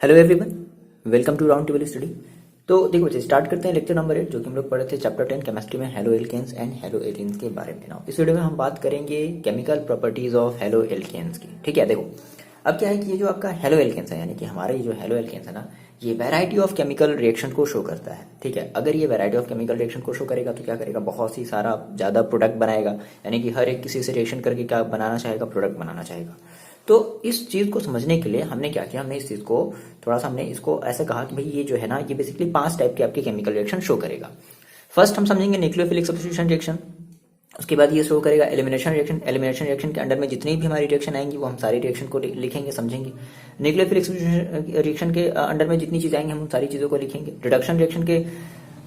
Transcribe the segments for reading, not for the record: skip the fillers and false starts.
Hello everyone, welcome to round table study. तो देखो बच्चे, स्टार्ट करते हैं लेक्चर नंबर 8 जो कि हम लोग पढ़े थे चैप्टर 10 केमिस्ट्री में haloalkanes and haloarenes के बारे में। ना इस वीडियो में हम बात करेंगे chemical properties of haloalkanes की। ठीक है, देखो अब क्या है कि ये जो आपका हेलो एल्केन्स है, यानी कि हमारा ये जो हेलो एल्केन्स है ना, ये वैरायटी ऑफ केमिकल रिएक्शन को शो करता है। ठीक है, अगर ये वैरायटी ऑफ केमिकल रिएक्शन को शो करेगा तो क्या करेगा, बहुत ही सारा ज़्यादा प्रोडक्ट बनाएगा, यानी कि हर एक किसी से रिएक्शन करके क्या बनाना चाहेगा, प्रोडक्ट बनाना चाहेगा। तो इस चीज़ को समझने के लिए हमने क्या किया, हमने इस चीज़ को थोड़ा सा हमने इसको ऐसे कहा कि भाई ये जो है ना, ये बेसिकली 5 टाइप के आपके केमिकल रिएक्शन शो करेगा। फर्स्ट हम समझेंगे न्यूक्लियोफिलिक सब्स्टिट्यूशन रिएक्शन। उसके बाद ये शो करेगा एलिमिनेशन रिएक्शन। एलिमिनेशन रिएक्शन के अंडर में जितनी भी हमारी रिएक्शन आएंगी वो हम सारी रिएक्शन को लिखेंगे, समझेंगे। न्यूक्लियोफिलिक सब्स्टिट्यूशन रिएक्शन के अंडर में जितनी चीज़ आएंगी हम उन सारी चीज़ों को लिखेंगे। रिडक्शन रिएक्शन के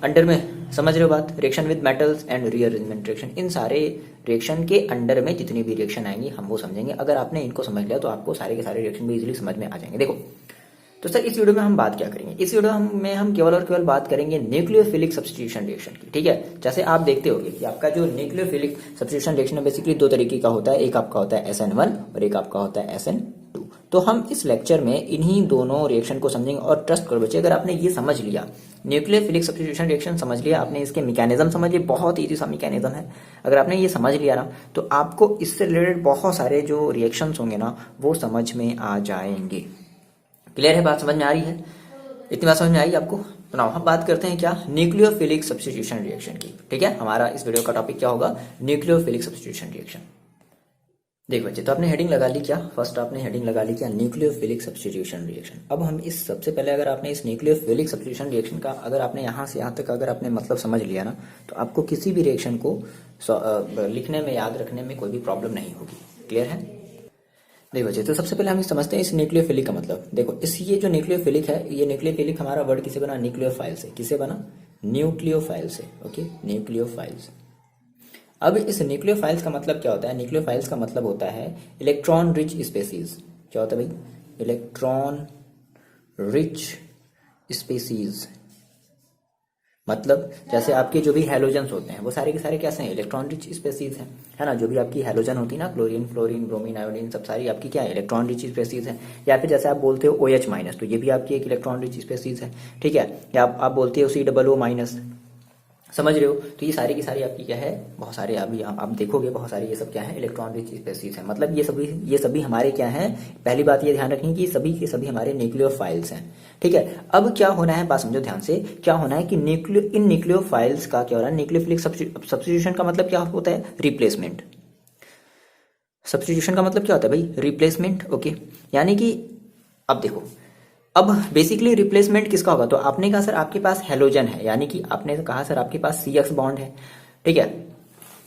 अंडर में समझ रहे हो बात, reaction with metals and rearrangement reaction, इन सारे रिएक्शन के अंडर में जितनी भी रिएक्शन आएंगी हम वो समझेंगे। अगर आपने इनको समझ लिया तो आपको सारे के सारे रिएक्शन भी इजीली समझ में आ जाएंगे। देखो तो सर इस वीडियो में हम बात क्या करेंगे, इस वीडियो में हम केवल और केवल बात करेंगे न्यूक्लियोफिलिक सब्स्टिट्यूशन रिएक्शन की। ठीक है, जैसे आप देखते होंगे कि आपका जो न्यूक्लियोफिलिक सब्स्टिट्यूशन रिएक्शन है बेसिकली दो तरीके का होता है, एक आपका होता है SN1 और एक आपका होता है SN2। तो हम इस लेक्चर में इन्हीं दोनों रिएक्शन को समझेंगे। और ट्रस्ट करो बच्चे, अगर आपने ये समझ लिया, न्यूक्लियोफिलिक सब्स्टिट्यूशन रिएक्शन समझ लिया, आपने इसके मैकेनिज्म समझ लिए, बहुत ईजी सा मैकेनिज्म है, अगर आपने ये समझ लिया ना तो आपको इससे रिलेटेड बहुत सारे जो रिएक्शंस होंगे ना वो समझ में आ जाएंगे। क्लियर है बात, समझ में आ रही है? इतनी बात समझ में आई आपको? तो ना हम बात करते हैं क्या, न्यूक्लियोफिलिक सब्स्टिट्यूशन रिएक्शन की। ठीक है, हमारा इस वीडियो का टॉपिक क्या होगा, न्यूक्लियोफिलिक सब्स्टिट्यूशन रिएक्शन। देखो बच्चे, तो आपने हेडिंग लगा ली क्या, फर्स्ट आपने हेडिंग लगा ली क्या, न्यूक्लियोफिलिक सब्स्टिट्यूशन रिएक्शन। अब हम इस सबसे पहले अगर आपने इस न्यूक्लियोफिलिक सब्स्टिट्यूशन रिएक्शन का अगर आपने यहाँ से यहाँ तक अगर आपने मतलब समझ लिया ना तो आपको किसी भी रिएक्शन को लिखने में, याद रखने में कोई भी प्रॉब्लम नहीं होगी। क्लियर है? देखो बच्चे, तो सबसे पहले हम समझते हैं इस न्यूक्लियोफिलिक का मतलब। देखो इस ये जो न्यूक्लियोफिलिक है, ये न्यूक्लियोफिलिक हमारा वर्ड किसे बना, न्यूक्लियोफाइल से। किसे बना? न्यूक्लियोफाइल से। Okay, nucleophiles. अब इस न्यूक्लियोफाइल्स का मतलब क्या होता है, न्यूक्लियोफाइल्स का मतलब होता है इलेक्ट्रॉन रिच स्पेसीज। क्या होता है भाई? Electron rich species. मतलब जैसे आपके जो भी हैलोजन्स होते हैं वो सारे के सारे कैसे हैं, इलेक्ट्रॉन रिच स्पेसीज हैं, है ना। जो भी आपकी हैलोजन होती है ना, क्लोरीन, फ्लोरीन, ब्रोमीन, आयोडीन, सब सारी आपकी क्या है, इलेक्ट्रॉन रिच स्पेसीज है। या फिर जैसे आप बोलते हो OH- तो ये भी आपकी एक इलेक्ट्रॉन रिच स्पेसीज है। ठीक है, या आप बोलते हो COO-, समझ रहे हो। तो ये सारी की सारी आपकी क्या है, बहुत सारे अभी आप देखोगे बहुत सारे ये सब क्या है, इलेक्ट्रॉन रिच स्पेसीज है। मतलब ये सभी हमारे क्या है, पहली बात ये ध्यान रखनी कि सभी के सभी हमारे न्यूक्लियोफाइल्स हैं। ठीक है, अब क्या होना है, बात समझो ध्यान से, क्या होना है कि इन न्यूक्लियोफाइल्स का क्या हो रहा है, न्यूक्लियोफिलिक सब्स्टिट्यूशन का मतलब क्या होता है, रिप्लेसमेंट। सब्स्टिट्यूशन का मतलब क्या होता है भाई, रिप्लेसमेंट। ओके, यानी कि अब देखो, अब बेसिकली रिप्लेसमेंट किसका होगा, तो आपने कहा सर आपके पास हेलोजन है, यानी कि आपने कहा सर आपके पास CX बॉन्ड है। ठीक है,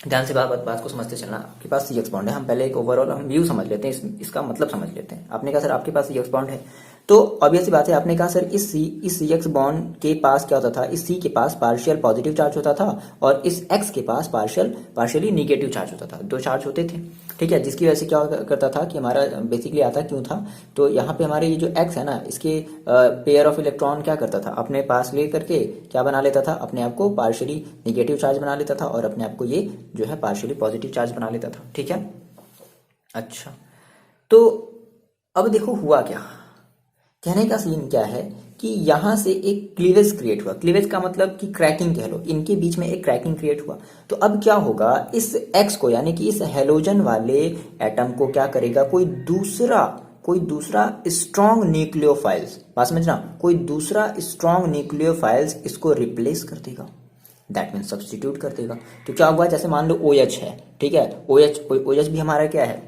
ध्यान से बात को समझते चलना। आपके पास CX बॉन्ड है, हम पहले एक ओवरऑल हम व्यू समझ लेते हैं, इसका मतलब समझ लेते हैं। आपने कहा सर आपके पास CX बॉन्ड है, तो ऑब्वियस सी बात है, आपने कहा सर इस CX बॉन्ड के पास क्या होता था, इस C के पास पार्शियल पॉजिटिव चार्ज होता था और इस X के पास पार्शियली निगेटिव चार्ज होता था, दो चार्ज होते थे। ठीक है, जिसकी वजह से क्या करता था कि हमारा बेसिकली आता क्यों था, तो यहाँ पे हमारे ये जो X है ना, इसके पेयर ऑफ इलेक्ट्रॉन क्या करता था, अपने पास ले करके क्या बना लेता था, अपने आप को पार्शियली निगेटिव चार्ज बना लेता था और अपने आप को ये जो है पार्शियली पॉजिटिव चार्ज बना लेता था। ठीक है, अच्छा, तो अब देखो हुआ क्या, कहने का सीन क्या है कि यहां से एक क्लीवेज क्रिएट हुआ। क्लीवेज का मतलब कि क्रैकिंग कह लो, इनके बीच में एक क्रैकिंग क्रिएट हुआ। तो अब क्या होगा, इस X को यानी कि इस हेलोजन वाले एटम को क्या करेगा, कोई दूसरा स्ट्रॉन्ग न्यूक्लियोफाइल्स, बात समझना, कोई दूसरा स्ट्रॉन्ग न्यूक्लियोफाइल्स इसको रिप्लेस कर देगा, दैट मीन सब्सटीट्यूट कर देगा। तो क्या हुआ, जैसे मान लो OH है, ठीक है, OH भी हमारा क्या है,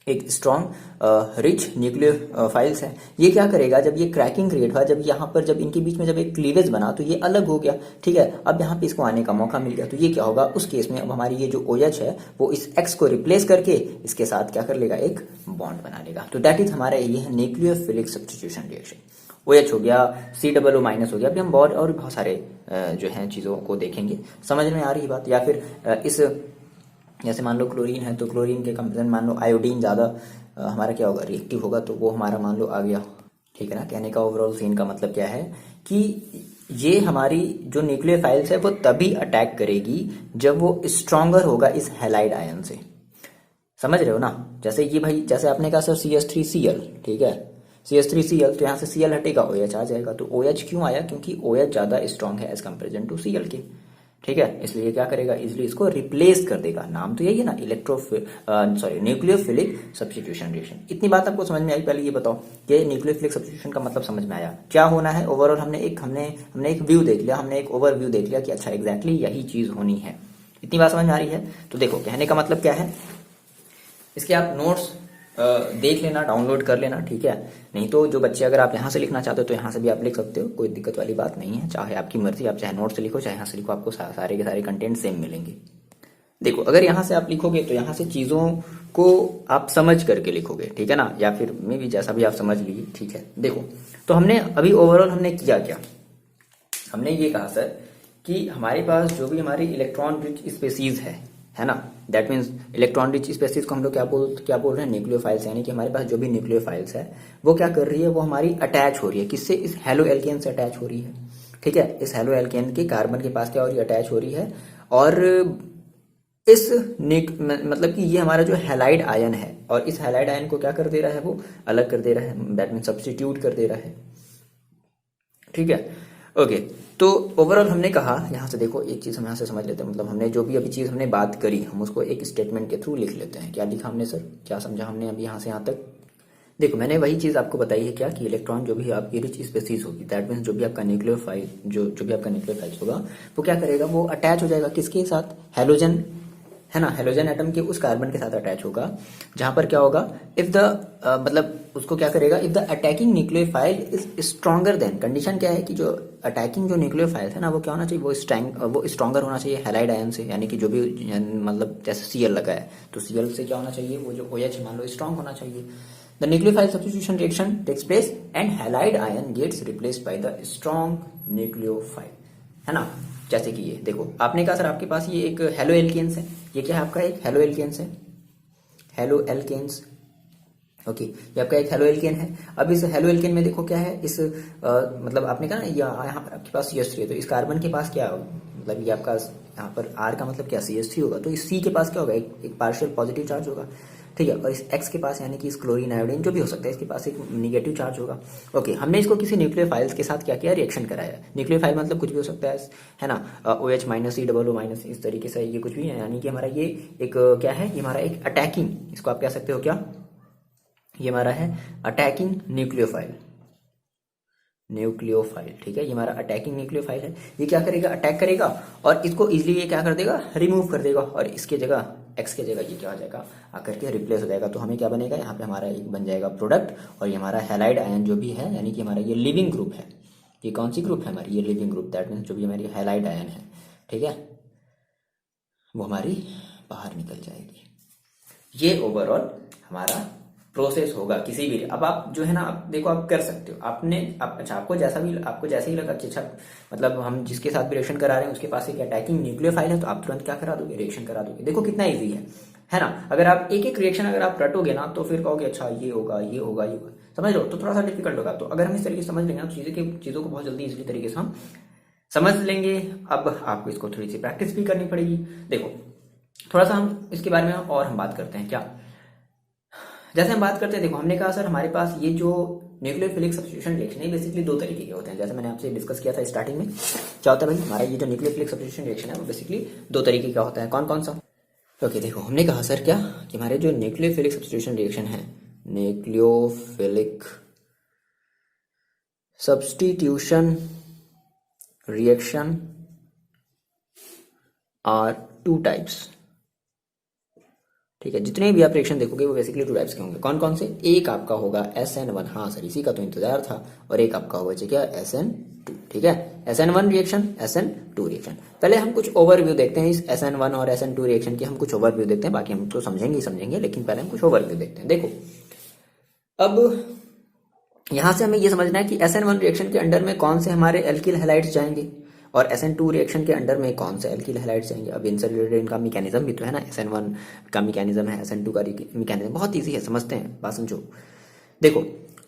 एक स्ट्रॉन्ग रिच न्यूक्लियोफाइल्स है। ये क्या करेगा, जब ये क्रैकिंग क्रिएट हुआ, जब यहाँ पर जब इनके बीच में जब एक क्लीवेज बना तो ये अलग हो गया। ठीक है, अब यहाँ पे इसको आने का मौका मिल गया, तो ये क्या होगा, उस केस में अब हमारी ये जो OH है वो इस X को रिप्लेस करके इसके साथ क्या कर लेगा, एक बॉन्ड बना लेगा। तो दैट इज हमारा ये है न्यूक्लियोफिलिक सब्स्टिट्यूशन रिएक्शन। OH हो गया, COO- हो गया। अभी हम बहुत सारे जो है चीज़ों को देखेंगे, समझ में आ रही बात। या फिर इस जैसे मान लो क्लोरीन है, तो क्लोरीन के कंपेरिजन मान लो आयोडीन ज़्यादा हमारा क्या होगा, रिएक्टिव होगा, तो वो हमारा मान लो आ गया। ठीक है ना, कहने का ओवरऑल सीन का मतलब क्या है कि ये हमारी जो न्यूक्लियोफाइल्स है वो तभी अटैक करेगी जब वो स्ट्रॉन्गर होगा इस हैलाइड आयन से। समझ रहे हो ना, जैसे ये भाई, जैसे आपने कहा सर CH3Cl, ठीक है, CH3Cl, तो यहाँ से Cl हटेगा, OH आ जाएगा। तो OH क्यों आया? क्योंकि OH ज़्यादा स्ट्रॉन्ग है एज कंपेरिजन टू Cl के, ठीक है। इसलिए क्या करेगा, इजिली इसको रिप्लेस कर देगा। नाम तो यही है ना, न्यूक्लियोफिलिक सब्स्टिट्यूशन रिएक्शन। इतनी बात आपको समझ में आई? पहले ये बताओ कि न्यूक्लियोफिलिक सब्स्टिट्यूशन का मतलब समझ में आया? क्या होना है ओवरऑल? हमने एक व्यू देख लिया, हमने एक ओवरव्यू देख लिया कि अच्छा एग्जैक्टली यही चीज होनी है। इतनी बात समझ में आ रही है? तो देखो कहने का मतलब क्या है, इसके आप नोट्स देख लेना, डाउनलोड कर लेना, ठीक है। नहीं तो जो बच्चे, अगर आप यहाँ से लिखना चाहते हो तो यहाँ से भी आप लिख सकते हो, कोई दिक्कत वाली बात नहीं है। चाहे आपकी मर्जी, आप चाहे नोट से लिखो चाहे यहाँ से लिखो, आपको सारे के सारे कंटेंट सेम मिलेंगे। देखो अगर यहाँ से आप लिखोगे तो यहाँ से चीज़ों को आप समझ करके लिखोगे, ठीक है ना, या फिर मे भी जैसा भी आप समझ लीजिए, ठीक है। देखो तो हमने अभी ओवरऑल हमने किया क्या, हमने ये कहा सर कि हमारे पास जो भी हमारी इलेक्ट्रॉन रिच स्पेसीज है ना, that means electron rich species को हम लोग क्या बोल रहे हैं, न्यूक्लियोफाइल्स। यानी कि हमारे पास जो भी न्यूक्लियोफाइल्स है वो क्या कर रही है, वो हमारी अटैच हो रही है। किससे? इस हेलो एल्केन से अटैच हो रही है, ठीक है। इस हेलो एल्केन के कार्बन के पास क्या हो रही है, अटैच हो रही है। और इस मतलब कि ये हमारा जो हैलाइड आयन है, और इस हैलाइड आयन को क्या कर दे रहा है, वो अलग कर दे रहा है, दैट मीन्स सब्स्टिट्यूट कर दे रहा है, ठीक है। ओके तो ओवरऑल हमने कहा, यहाँ से देखो एक चीज़ हम यहाँ से समझ लेते हैं, मतलब हमने जो भी अभी चीज़ हमने बात करी हम उसको एक स्टेटमेंट के थ्रू लिख लेते हैं। क्या लिखा हमने सर, क्या समझा हमने अभी यहाँ से यहाँ तक? देखो मैंने वही चीज़ आपको बताई है क्या, कि इलेक्ट्रॉन जो भी आपकी रिच स्पेसीज होगी, दैट मीन्स जो भी आपका न्यूक्लियोफाइल जो भी आपका न्यूक्लियोफाइल होगा वो क्या करेगा, वो अटैच हो जाएगा किसके साथ, हेलोजन, है ना, हेलोजन एटम के उस कार्बन के साथ अटैच होगा। जहां पर क्या होगा, इफ द मतलब उसको क्या करेगा, if the attacking nucleophile is stronger than, condition क्या है कि जो अटैकिंग जो न्यूक्लियोफाइल है ना वो क्या होना चाहिए, वो स्ट्रॉन्गर होना चाहिए हैलाइड आयन से। यानी कि जो भी मतलब जैसे Cl लगा है तो Cl से क्या होना चाहिए, वो जो OH मान लो स्ट्रॉन्ग होना चाहिए। The nucleophile substitution reaction takes place and halide ion gets replaced by the strong nucleophile, है ना। जैसे कि ये देखो आपने कहा सर आपके पास ये एक हेलो एल्केन्स है, ये क्या है आपका, एक हेलो एल्केन्स है, हेलो एल्केन्स, ओके ये आपका एक हेलो एल्केन है। अब इस हेलो एल्केन में देखो क्या है, इस मतलब आपने कहा ना यहाँ पर आपके पास CH3 है, तो इस कार्बन के पास क्या मतलब ये आपका यहाँ पर R का मतलब क्या, CH3 होगा, तो इस C के पास क्या होगा, एक पार्शियल पॉजिटिव चार्ज होगा, ठीक है। और इस X के पास यानी कि इस क्लोरीन आयोडीन जो भी हो सकता है इसके पास एक निगेटिव चार्ज होगा। ओके हमने इसको किसी न्यूक्लियोफाइल्स के साथ क्या किया, रिएक्शन कराया। न्यूक्लियोफाइल मतलब कुछ भी हो सकता है ना, OH माइनस COO- इस तरीके से ये कुछ भी है। यानी कि हमारा ये एक क्या है, ये हमारा एक अटैकिंग, इसको आप कह सकते हो क्या, ये हमारा है अटैकिंग न्यूक्लियोफाइल, ठीक है। ये हमारा अटैकिंग न्यूक्लियोफाइल है। ये क्या करेगा, अटैक करेगा और इसको इजीली ये क्या कर देगा, रिमूव कर देगा, और इसके जगह X के जगह ये क्या हो जाएगा, आकर के रिप्लेस हो जाएगा। तो हमें क्या बनेगा, यहाँ पे हमारा एक बन जाएगा प्रोडक्ट, और ये हमारा हैलाइड आयन जो भी है, यानी कि हमारा ये लिविंग ग्रुप है। ये कौन सी ग्रुप है हमारी, ये लिविंग ग्रुप, दैट मीन्स जो भी हमारी हैलाइड आयन है, ठीक है, वो हमारी बाहर निकल जाएगी। ये ओवरऑल हमारा प्रोसेस होगा किसी भी। अब आप जो है ना, आप देखो आप कर सकते हो, अच्छा आपको जैसे ही लगा कि अच्छा मतलब हम जिसके साथ भी रिएक्शन करा रहे हैं उसके पास एक अटैकिंग न्यूक्लियोफाइल है, तो आप तुरंत क्या करा दोगे, रिएक्शन करा दोगे। देखो कितना ईजी है ना। अगर आप एक एक रिएक्शन अगर आप रटोगे ना तो फिर कहोगे अच्छा ये होगा ये होगा ये होगा, समझ लो, तो थोड़ा सा डिफिकल्ट होगा। तो अगर हम इस तरीके से समझ लेंगे ना तो चीज़ों को बहुत जल्दी इजीली तरीके से हम समझ लेंगे। अब आपको इसको थोड़ी सी प्रैक्टिस भी करनी पड़ेगी। देखो थोड़ा सा हम इसके बारे में और हम बात करते हैं क्या, जैसे हम बात करते हैं, देखो हमने कहा सर हमारे पास ये जो न्यूक्लियोफिलिक सब्स्टिट्यूशन रिएक्शन है बेसिकली दो तरीके के होते हैं। जैसे मैंने आपसे डिस्कस किया था स्टार्टिंग में, क्या होता है भाई, हमारा ये जो न्यूक्लियोफिलिक सब्स्टिट्यूशन रिएक्शन है वो बेसिकली दो तरीके का होता है। कौन कौन सा? ओके देखो हमने कहा सर क्या, कि हमारे जो न्यूक्लियोफिलिक सब्स्टिट्यूशन रिएक्शन है, nucleophilic substitution reaction are two types, ठीक है। जितने भी आप रिएक्शन देखोगे वो बेसिकली टू टाइप्स के होंगे। कौन कौन से? एक आपका होगा SN1, हाँ सर इसी का तो इंतजार था, और एक आपका होगा क्या, SN2, ठीक है। SN1 reaction, SN2 reaction. पहले हम कुछ ओवरव्यू देखते हैं इस SN1 और SN2 रिएक्शन की, हम कुछ ओवरव्यू देखते हैं, बाकी हम तो समझेंगे ही समझेंगे, लेकिन पहले हम कुछ ओवरव्यू देखते हैं। देखो अब यहां से हमें ये समझना है कि SN1 रिएक्शन के अंडर में कौन से हमारे एल्किल हैलाइड्स जाएंगे, और SN2 रिएक्शन के अंडर में कौन से एल्किल हैलाइड्स जाएंगे। अब इनसे रिलेटेड इनका मैकेनिज्म भी तो है ना, SN1 का मैकेनिज्म है, SN2 का मैकेनिज्म, बहुत ईजी है, समझते हैं, बात समझो। देखो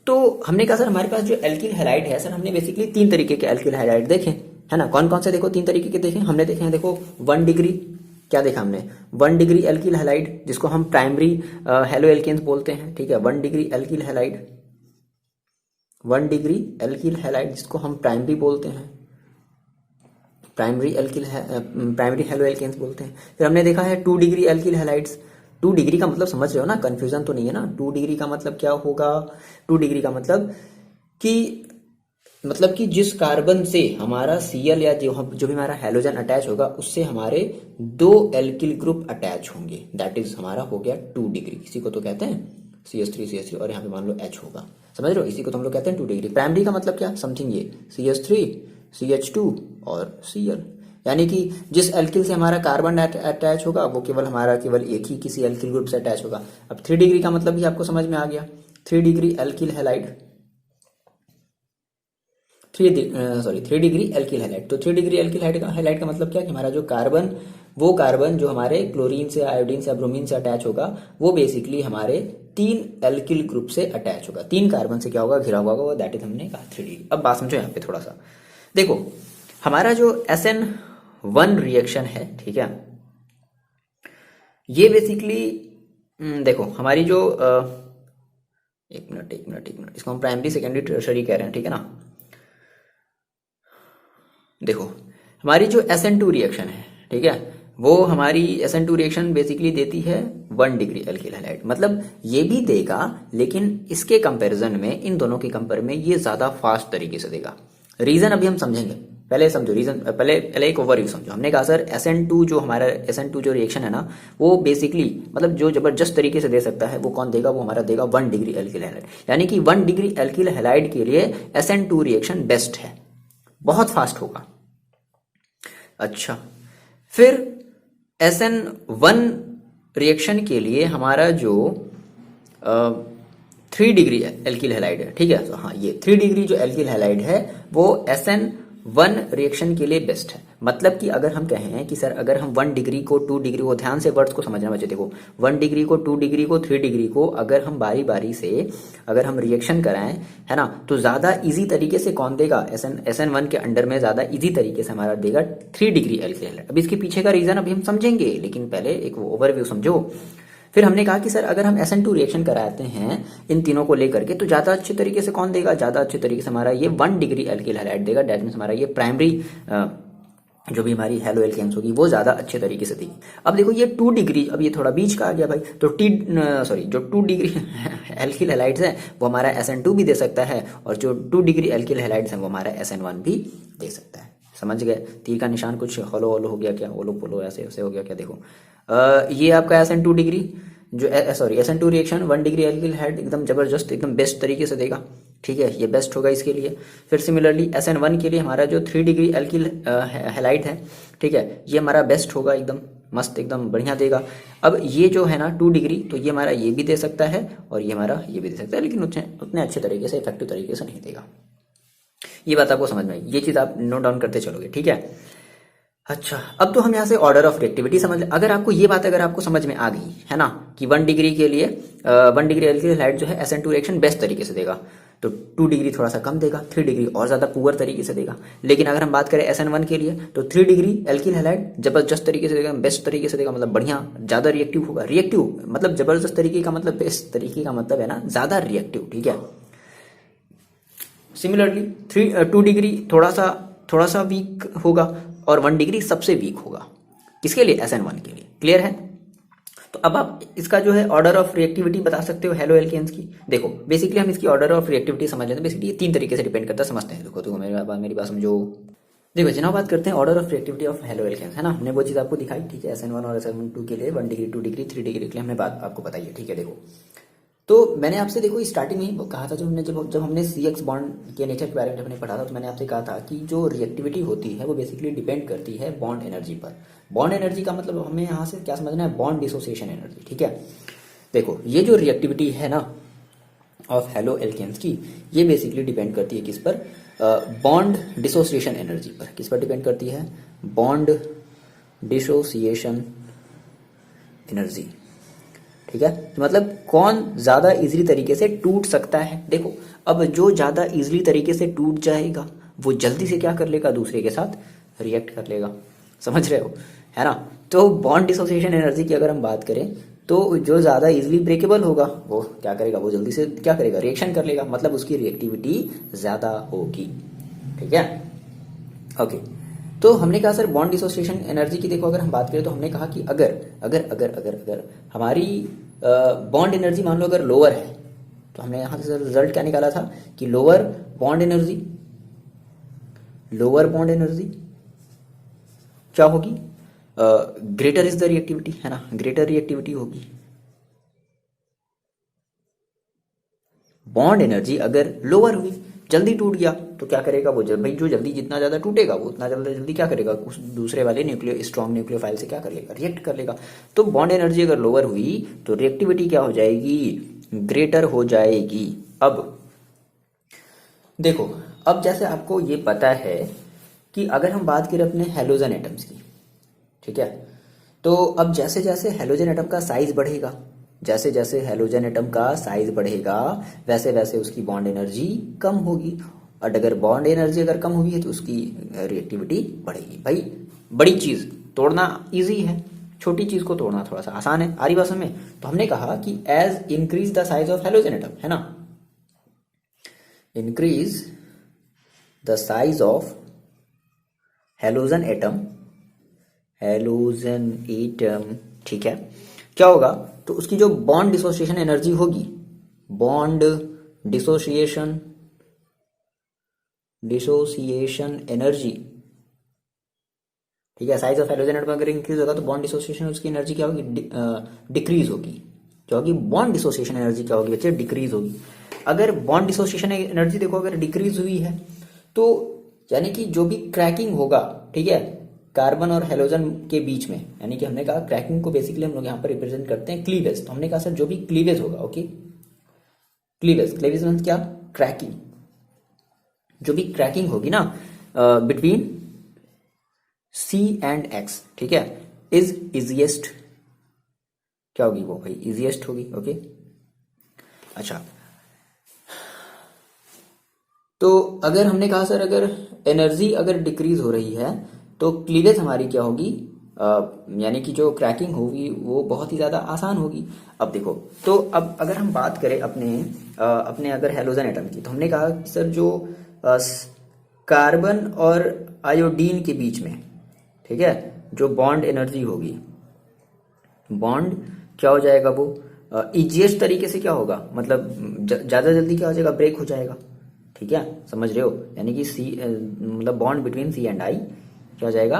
तो हमने कहा सर हमारे पास जो एल्किल हैलाइड है, सर हमने बेसिकली 3 तरीके के एल्किल हैलाइड देखे, है ना। कौन कौन से? देखो 3 तरीके के देखे हमने, देखे हैं देखो 1 डिग्री, क्या देखा हमने, 1 डिग्री एल्किल हैलाइड, जिसको हम प्राइमरी हेलो एल्केन्स बोलते हैं, ठीक है, 1 degree alkyl halide, 1 degree alkyl halide, जिसको हम प्राइमरी बोलते हैं, प्राइमरी हेलो एल्केन्स बोलते हैं। फिर हमने देखा है 2 डिग्री एल्किल हैलाइड्स। 2 डिग्री का मतलब समझ रहे हो ना, कंफ्यूजन तो नहीं है ना। 2 डिग्री का मतलब क्या होगा? 2 डिग्री का मतलब कि जिस कार्बन से हमारा Cl या जो भी हमारा हैलोजन अटैच होगा, उससे हमारे 2 एल्किल ग्रुप अटैच होंगे, दैट इज हमारा हो गया 2 डिग्री। इसी को तो कहते हैं CH3 और यहाँ पे मान लो H होगा, समझ रहे हो? इसी को तो हम लोग कहते हैं 2 डिग्री। प्राइमरी का मतलब क्या? समथिंग ये CH3 CH2 और Cl, यानी कि जिस एल्किल से हमारा कार्बन अटैच होगा वो केवल एक ही किसी एल्किल ग्रुप से अटैच होगा। अब 3 डिग्री का मतलब भी आपको समझ में आ गया। 3 degree alkyl halide, 3 degree alkyl halide. तो 3 डिग्री एल्किल हैलाइड का मतलब क्या कि हमारा जो कार्बन, वो कार्बन जो हमारे क्लोरीन से, आयोडीन से, ब्रोमीन से अटैच होगा, वो बेसिकली हमारे 3 एल्किल ग्रुप से अटैच होगा। 3 कार्बन से क्या होगा? घिरा हुआ होगा, दैट इज हमने कहा 3 डिग्री। अब बात समझो यहाँ पे थोड़ा सा, देखो हमारा जो SN1 रिएक्शन है, ठीक है, ये बेसिकली देखो हमारी जो एक मिनट, इसको हम प्राइमरी सेकेंडरी टर्शरी कह रहे हैं, ठीक है ना। देखो हमारी जो SN2 रिएक्शन है, ठीक है, वो हमारी SN2 रिएक्शन बेसिकली देती है 1 डिग्री एल्किल हैलाइड। मतलब ये भी देगा, लेकिन इसके कंपैरिजन में, इन दोनों के कंपेयर में ये ज्यादा फास्ट तरीके से देगा। रीजन अभी हम समझेंगे, पहले समझो रीजन, पहले एक ओवरव्यू समझो। हमने कहा सर SN2 जो रिएक्शन है ना, वो बेसिकली मतलब जो जबरदस्त तरीके से दे सकता है वो कौन देगा? वो हमारा देगा 1 डिग्री एल्किल हैलाइड। यानी कि 1 डिग्री एल्किल हैलाइड के लिए SN2 रिएक्शन बेस्ट है, बहुत फास्ट होगा। अच्छा, फिर SN1 रिएक्शन के लिए हमारा जो 3 डिग्री एल्किल हैलाइड है, ठीक है, तो हाँ ये 3 डिग्री जो एल्किल हैलाइड है वो SN1 रिएक्शन के लिए बेस्ट है। मतलब कि अगर हम कहें कि सर अगर हम 1 डिग्री को 2 डिग्री को, ध्यान से वर्ड्स को समझना बच्चे, देखो 1 डिग्री को 2 डिग्री को 3 डिग्री को अगर हम बारी बारी से अगर हम रिएक्शन कराएं, है ना, तो ज्यादा इजी तरीके से कौन देगा? SN1 के अंडर में ज्यादा इजी तरीके से हमारा देगा 3 डिग्री एल्किल हैलाइड। अब इसके पीछे का रीजन अभी हम समझेंगे, लेकिन पहले एक ओवरव्यू समझो। फिर हमने कहा कि सर अगर हम SN2 रिएक्शन कराते हैं इन तीनों को लेकर के, तो ज्यादा अच्छे तरीके से कौन देगा? ज्यादा अच्छे तरीके से हमारा ये 1 डिग्री एल्किल हैलाइड देगा। दैट मींस हमारा ये प्राइमरी जो भी हमारी हेलो एल्केन्स होगी वो ज्यादा अच्छे तरीके से देगी। अब देखो ये 2 डिग्री, अब ये थोड़ा बीच का आ गया भाई, तो जो 2 डिग्री एल्किल हैलाइड्स है वो हमारा SN2 भी दे सकता है, और जो 2 डिग्री एल्किल हैलाइड्स है वो हमारा SN1 भी दे सकता है। समझ गए? तीर का निशान कुछ होलो हो गया क्या? ओलो पोलो ऐसे ऐसे हो गया क्या? देखो ये आपका SN2 डिग्री जो SN2 reaction 1 degree alkyl halide एकदम जबरदस्त, एकदम बेस्ट तरीके से देगा, ठीक है, ये बेस्ट होगा इसके लिए। फिर सिमिलरली SN1 के लिए हमारा जो 3 डिग्री एल्किल हैलाइड है, ठीक है, ये हमारा बेस्ट होगा, एकदम मस्त, एकदम बढ़िया देगा। अब ये जो है ना 2 डिग्री, तो ये हमारा ये भी दे सकता है और ये हमारा ये भी दे सकता है, लेकिन उतने अच्छे तरीके से, इफेक्टिव तरीके से नहीं देगा। ये बात आपको समझ में आई, ये चीज आप नोट डाउन करते चलोगे, ठीक है। अच्छा, अब तो हम यहाँ से ऑर्डर ऑफ रिएक्टिविटी समझ, अगर आपको ये बात अगर आपको समझ में आ गई है ना कि 1 डिग्री के लिए 1 डिग्री एल्किल हैलाइड जो है SN2 रिएक्शन बेस्ट तरीके से देगा, तो 2 डिग्री थोड़ा सा कम देगा, 3 डिग्री और ज्यादा पुअर तरीके से देगा। लेकिन अगर हम बात करें SN1 के लिए, तो 3 डिग्री एल्किल हैलाइड जबरदस्त तरीके से देगा, बेस्ट तरीके से देगा, मतलब बढ़िया, ज्यादा रिएक्टिव होगा। रिएक्टिव मतलब जबरदस्त तरीके का मतलब, बेस्ट तरीके का मतलब है ना ज्यादा रिएक्टिव, ठीक है। सिमिलरली 2 डिग्री थोड़ा सा वीक होगा और 1 डिग्री सबसे वीक होगा। किसके लिए? SN1 के लिए। क्लियर है? तो अब आप इसका जो है ऑर्डर ऑफ रिएक्टिविटी बता सकते हो हेलो एल्केन्स की। देखो बेसिकली हम इसकी ऑर्डर ऑफ रिएक्टिविटी समझ लेते हैं, बेसिकली ये 3 तरीके से डिपेंड करता है, समझते हैं। देखो मेरी बात समझो। देखो जनाब बात करते हैं order of reactivity of haloalkanes, है ना, हमने वो चीज आपको दिखाई, ठीक है। SN1 और SN2 के लिए 1 डिग्री 2 डिग्री 3 डिग्री के लिए हमने बात आपको बताई है, ठीक है। देखो तो मैंने आपसे देखो स्टार्टिंग में कहा था, जब हमने CX बॉन्ड के नेचर के बारे में जब हमने पढ़ा था, तो मैंने आपसे कहा था कि जो रिएक्टिविटी होती है वो बेसिकली डिपेंड करती है बॉन्ड एनर्जी पर। बॉन्ड एनर्जी का मतलब हमें यहाँ से क्या समझना है? बॉन्ड डिसोसिएशन एनर्जी, ठीक है। देखो ये जो रिएक्टिविटी है ना ऑफ हेलो एल्केन्स की, ये बेसिकली डिपेंड करती है किस पर? बॉन्ड डिसोसिएशन एनर्जी पर। किस पर डिपेंड करती है? बॉन्ड डिसोसिएशन एनर्जी, ठीक है। तो मतलब कौन ज्यादा इजीली तरीके से टूट सकता है। देखो अब जो ज्यादा इजीली तरीके से टूट जाएगा वो जल्दी से क्या कर लेगा? दूसरे के साथ रिएक्ट कर लेगा, समझ रहे हो, है ना। तो बॉन्ड डिसोसिएशन एनर्जी की अगर हम बात करें तो जो ज़्यादा इजीली ब्रेकेबल होगा वो क्या करेगा, वो जल्दी से क्या करेगा, रिएक्शन कर लेगा, मतलब उसकी रिएक्टिविटी ज़्यादा होगी। ठीक है, ओके। तो हमने कहा सर बॉन्ड डिसोसिएशन एनर्जी की देखो अगर हम बात करें तो हमने कहा कि अगर अगर अगर अगर अगर हमारी बॉन्ड एनर्जी मान लो अगर लोअर है, तो हमने यहाँ से रिजल्ट क्या निकाला था कि लोअर बॉन्ड एनर्जी क्या होगी, ग्रेटर इज द रिएक्टिविटी, है ना, ग्रेटर रिएक्टिविटी होगी। बॉन्ड एनर्जी अगर लोअर हुई, जल्दी टूट गया, तो क्या करेगा वो, भाई जो जल्दी जितना ज़्यादा टूटेगा वो उतना ज़्यादा जल्दी क्या करेगा, उस दूसरे वाले न्यूक्लियो स्ट्रॉन्ग न्यूक्लियोफाइल से क्या कर लेगा, रिएक्ट कर लेगा। तो बॉन्ड एनर्जी अगर लोअर हुई तो रिएक्टिविटी क्या हो जाएगी, ग्रेटर हो जाएगी। अब देखो, अब जैसे आपको ये पता है कि अगर हम बात करें अपने हेलोजन एटम्स की, ठीक है, तो अब जैसे जैसे हेलोजन एटम का साइज बढ़ेगा, जैसे जैसे हेलोजन एटम का साइज बढ़ेगा वैसे वैसे उसकी बॉन्ड एनर्जी कम होगी, और अगर बॉन्ड एनर्जी अगर कम हुई है तो उसकी रिएक्टिविटी बढ़ेगी। भाई बड़ी चीज तोड़ना इजी है, छोटी चीज को तोड़ना थोड़ा सा आसान है। आरी बात समझ में? तो हमने कहा कि as increase the size of halogen atom, है ना, increase the size of halogen atom, ठीक है, क्या होगा, तो उसकी जो बॉन्ड डिसोसिएशन एनर्जी होगी, बॉन्ड डिसोसिएशन एनर्जी, ठीक है, साइज ऑफ हेलोजन एटम अगर इंक्रीज होगा तो बॉन्ड डिसोसिएशन उसकी एनर्जी क्या होगी, डिक्रीज होगी। क्या होगी, बॉन्ड डिसोसिएशन एनर्जी क्या होगी बच्चे, डिक्रीज होगी। अगर बॉन्ड डिसोसिएशन एनर्जी देखो अगर डिक्रीज हुई है तो यानी कि जो भी क्रैकिंग होगा, ठीक है, कार्बन और हेलोजन के बीच में, यानी कि हमने कहा क्रैकिंग को बेसिकली हम लोग यहाँ पर रिप्रेजेंट करते हैं क्लीवेज, तो हमने कहा सर जो भी क्लीवेज होगा, ओके, क्लीवेज मीन्स क्या, क्रैकिंग, जो भी क्रैकिंग होगी ना बिटवीन सी एंड एक्स, ठीक है, इज इजिएस्ट, क्या होगी वो भाई, इजिएस्ट होगी, ओके। अच्छा, तो अगर हमने कहा सर अगर एनर्जी अगर डिक्रीज हो रही है तो क्लीवेज हमारी क्या होगी, यानी कि जो क्रैकिंग होगी वो बहुत ही ज़्यादा आसान होगी। अब देखो, तो अब अगर हम बात करें अपने अगर हेलोजन एटम की, तो हमने कहा कि सर जो कार्बन और आयोडीन के बीच में, ठीक है, जो बॉन्ड एनर्जी होगी, बॉन्ड क्या हो जाएगा वो इजिएस्ट तरीके से क्या होगा, मतलब ज़्यादा जल्दी क्या हो जाएगा, ब्रेक हो जाएगा। ठीक है, समझ रहे हो, यानी कि सी मतलब bond between C and I क्या हो जाएगा,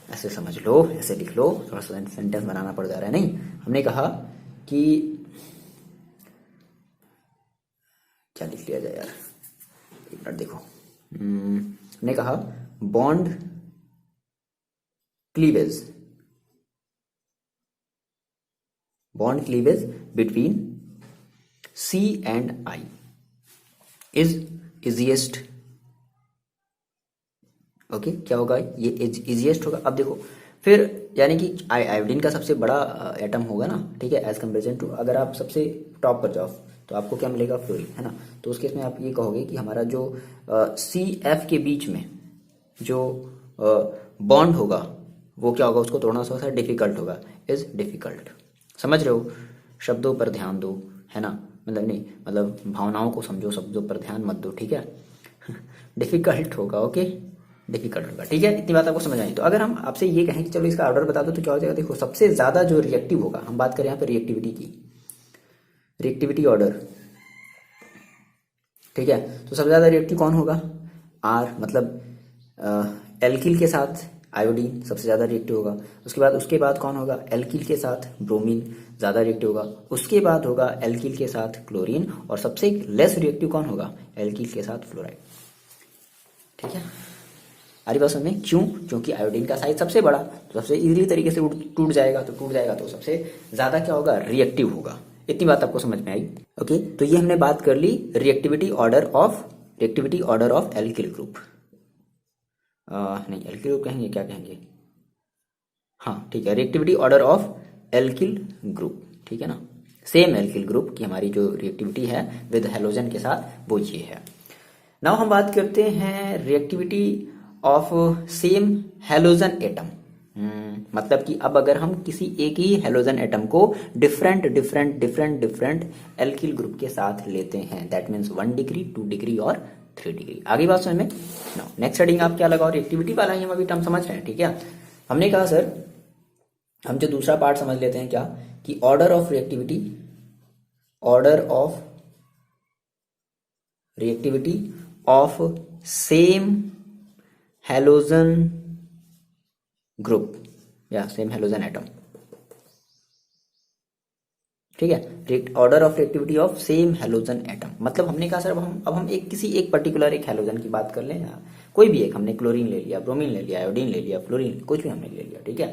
ऐसे समझ लो, ऐसे लिख लो, थोड़ा सा सेंटेंस बनाना पड़ जा रहा है। नहीं, हमने कहा कि क्या लिख लिया जाए यार, एक मिनट देखो, हमने कहा bond cleavage between C and I is easiest, okay, क्या होगा, ये इजिएस्ट होगा। अब देखो फिर यानी कि आयोडीन का सबसे बड़ा एटम होगा ना, ठीक है, एज कंपेरिजन टू, अगर आप सबसे टॉप पर जाओ तो आपको क्या मिलेगा, फ्लोरीन, है ना। तो उस केस में आप ये कहोगे कि हमारा जो CF के बीच में जो बॉन्ड होगा वो क्या होगा, उसको तोड़ना थोड़ा सा डिफिकल्ट होगा, इज डिफिकल्ट। समझ रहे हो, शब्दों पर ध्यान दो, है ना, मतलब नहीं, मतलब भावनाओं को समझो, शब्दों पर ध्यान मत दो, ठीक है। डिफिकल्ट होगा, ओके, डिफिकल्ट होगा, ठीक है, इतनी बात आपको समझ आई। तो अगर हम आपसे ये कहें कि चलो इसका ऑर्डर बता दो तो क्या हो जाएगा, देखो सबसे ज्यादा जो रिएक्टिव होगा, हम बात करें यहाँ पे रिएक्टिविटी की, रिएक्टिविटी ऑर्डर, ठीक है, तो सबसे ज्यादा रिएक्टिव कौन होगा, आर, मतलब एल्किल के साथ आयोडीन सबसे ज्यादा रिएक्टिव होगा। उसके बाद कौन होगा, एल्किल के साथ ब्रोमीन ज्यादा रिएक्टिव होगा। उसके बाद होगा एल्किल के साथ क्लोरीन, और सबसे लेस रिएक्टिव कौन होगा, एल्किल के साथ फ्लोराइड। ठीक है, आरी बात समझ में? क्यों? क्योंकि आयोडीन का साइज सबसे बड़ा, तो सबसे इजीली तरीके से टूट जाएगा, तो सबसे ज्यादा क्या होगा, रिएक्टिव होगा। इतनी बात आपको समझ में आई? ओके, तो ये हमने बात कर ली reactivity order of alkyl group. नहीं, एल्किल ग्रुप कहेंगे, क्या कहेंगे, हाँ ठीक है, reactivity order of alkyl group, ठीक है ना, सेम एल्किल ग्रुप की हमारी जो रिएक्टिविटी है विद हेलोजन के साथ वो ये है। नाउ हम बात करते हैं reactivity of same halogen atom. मतलब कि अब अगर हम किसी एक ही हेलोजन एटम को different different different different alkyl group के साथ लेते हैं, दैट मीन्स 1 डिग्री 2 डिग्री और 3 डिग्री। आगे बात समझ में। नेक्स्ट हेडिंग आप क्या लगा, रिएक्टिविटी वाला ही हम अभी टर्म समझ रहे हैं, ठीक है। हमने कहा सर हम जो दूसरा पार्ट समझ लेते हैं क्या, कि order of reactivity, order of reactivity of same halogen group या सेम हेलोजन एटम, ठीक है। Order of reactivity of same halogen atom, मतलब हमने कहा सर अब हम एक किसी एक पर्टिकुलर एक हेलोजन की बात कर लें, या कोई भी एक, हमने क्लोरीन ले लिया, ब्रोमीन ले लिया, आयोडीन ले लिया, फ्लोरीन, कुछ भी हमने ले लिया, ठीक है।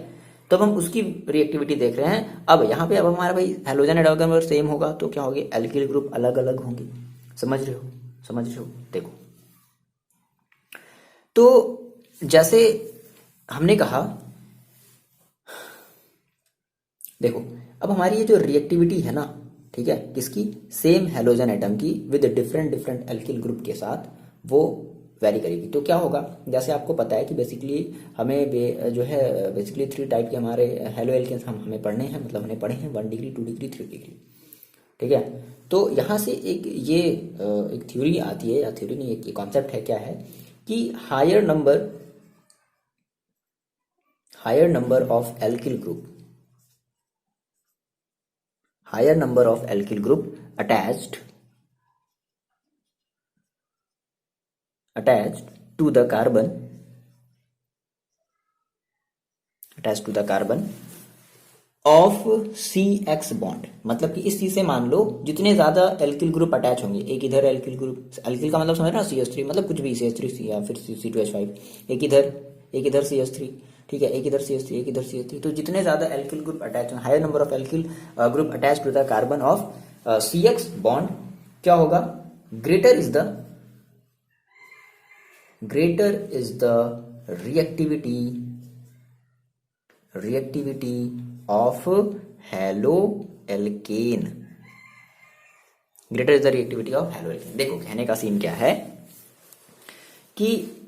तो अब हम उसकी रिएक्टिविटी देख रहे हैं। अब यहाँ पे अब हमारा भाई हेलोजन एटम अगर सेम होगा तो क्या होगी, एल्किल ग्रुप अलग अलग होंगे। समझ रहे हो, समझ रहे हो। देखो तो जैसे हमने कहा, देखो अब हमारी ये जो रिएक्टिविटी है ना, ठीक है, किसकी, सेम हेलोजन एटम की with different different alkyl group के साथ, वो वेरी करेगी। तो क्या होगा, जैसे आपको पता है कि बेसिकली हमें जो है बेसिकली 3 टाइप के हमारे हेलो एल्केन्स हमें पढ़ने हैं, मतलब हमने पढ़े हैं 1 डिग्री 2 डिग्री 3 डिग्री, ठीक है। तो यहाँ से एक ये एक थ्योरी आती है, या थ्योरी नहीं, एक कॉन्सेप्ट है, क्या है कि higher number of alkyl group, higher number of alkyl group attached to the carbon of CX bond. मतलब कि इस चीज से मान लो जितने ज्यादा एल्किल ग्रुप अटैच होंगे, एक इधर एल्किल ग्रुप, एल्किल का मतलब समझ रहे हो, CH3 मतलब कुछ भी, CH3 या फिर C2H5, एक इधर CH3, ठीक है, एक इधर CH3, एक इधर CH3। तो जितने ज्यादा alkyl group attach, higher number of alkyl group attach to the carbon of CX bond, क्या होगा, greater is the reactivity of haloalkane, greater is the reactivity of haloalkane. देखो कहने का सीन क्या है कि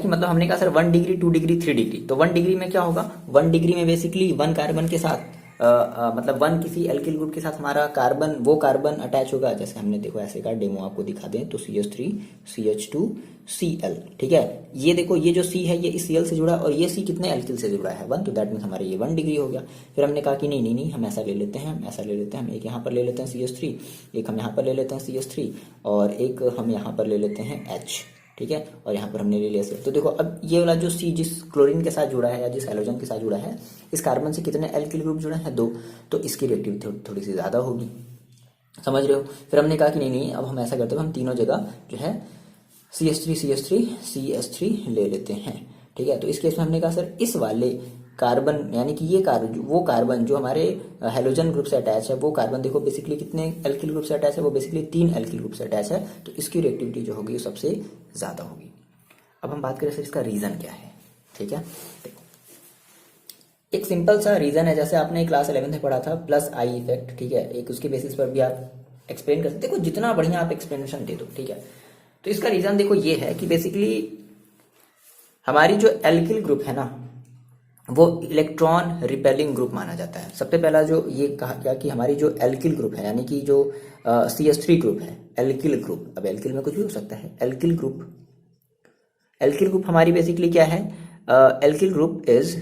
मतलब हमने कहा सर 1 डिग्री 2 डिग्री 3 डिग्री, तो 1 डिग्री में क्या होगा, 1 डिग्री में बेसिकली 1 कार्बन के साथ मतलब 1 किसी एल्किल ग्रुप के साथ हमारा वो कार्बन अटैच होगा। जैसे हमने देखो ऐसे का डेमो आपको दिखा दें तो CH3 CH2 Cl, ठीक है। ये देखो ये जो C है ये इस Cl से जुड़ा, और ये C कितने एल्किल से जुड़ा है, 1, तो दैट मीन्स हमारा ये 1 डिग्री हो गया। फिर हमने कहा कि नहीं हम ऐसा ले लेते हैं, हम एक यहाँ पर ले लेते हैं CH3, एक हम यहाँ पर ले लेते हैं CH3, और एक हम यहाँ पर ले लेते हैं H, ठीक है, और यहाँ पर हमने ले लिया Cl। तो देखो अब ये वाला जो C जिस क्लोरीन के साथ जुड़ा है या जिस हेलोजन के साथ जुड़ा है, इस कार्बन से कितने एल्किल ग्रुप जुड़े हैं, 2, तो इसकी रिएक्टिविटी थोड़ी सी ज्यादा होगी। समझ रहे हो। फिर हमने कहा कि नहीं अब हम ऐसा करते हैं, हम तीनों जगह जो है CH3 ले लेते हैं, ठीक है। तो इस केस में हमने कहा सर इस वाले कार्बन, यानी कि ये वो कार्बन जो हमारे हेलोजन ग्रुप से अटैच है, वो कार्बन देखो बेसिकली कितने एल्किल ग्रुप से अटैच है, वो बेसिकली 3 एल्किल ग्रुप से अटैच है, तो इसकी रिएक्टिविटी जो होगी सबसे ज्यादा होगी। अब हम बात करें सर इसका रीजन क्या है, ठीक है। देखो एक सिंपल सा रीजन है, जैसे आपने क्लास 11 में पढ़ा था प्लस आई इफेक्ट, ठीक है, एक उसके बेसिस पर भी आप एक्सप्लेन कर सकते। देखो जितना बढ़िया आप एक्सप्लेनेशन दे दो, ठीक है। तो इसका रीजन देखो ये है कि बेसिकली हमारी जो एल्किल ग्रुप है ना, वो इलेक्ट्रॉन रिपेलिंग ग्रुप माना जाता है। सबसे पहला जो ये कहा गया कि हमारी जो एल्किल ग्रुप है, यानी कि जो CH3 ग्रुप है, एल्किल ग्रुप, अब एल्किल में कुछ भी हो सकता है, एल्किल ग्रुप हमारी बेसिकली क्या है, alkyl group is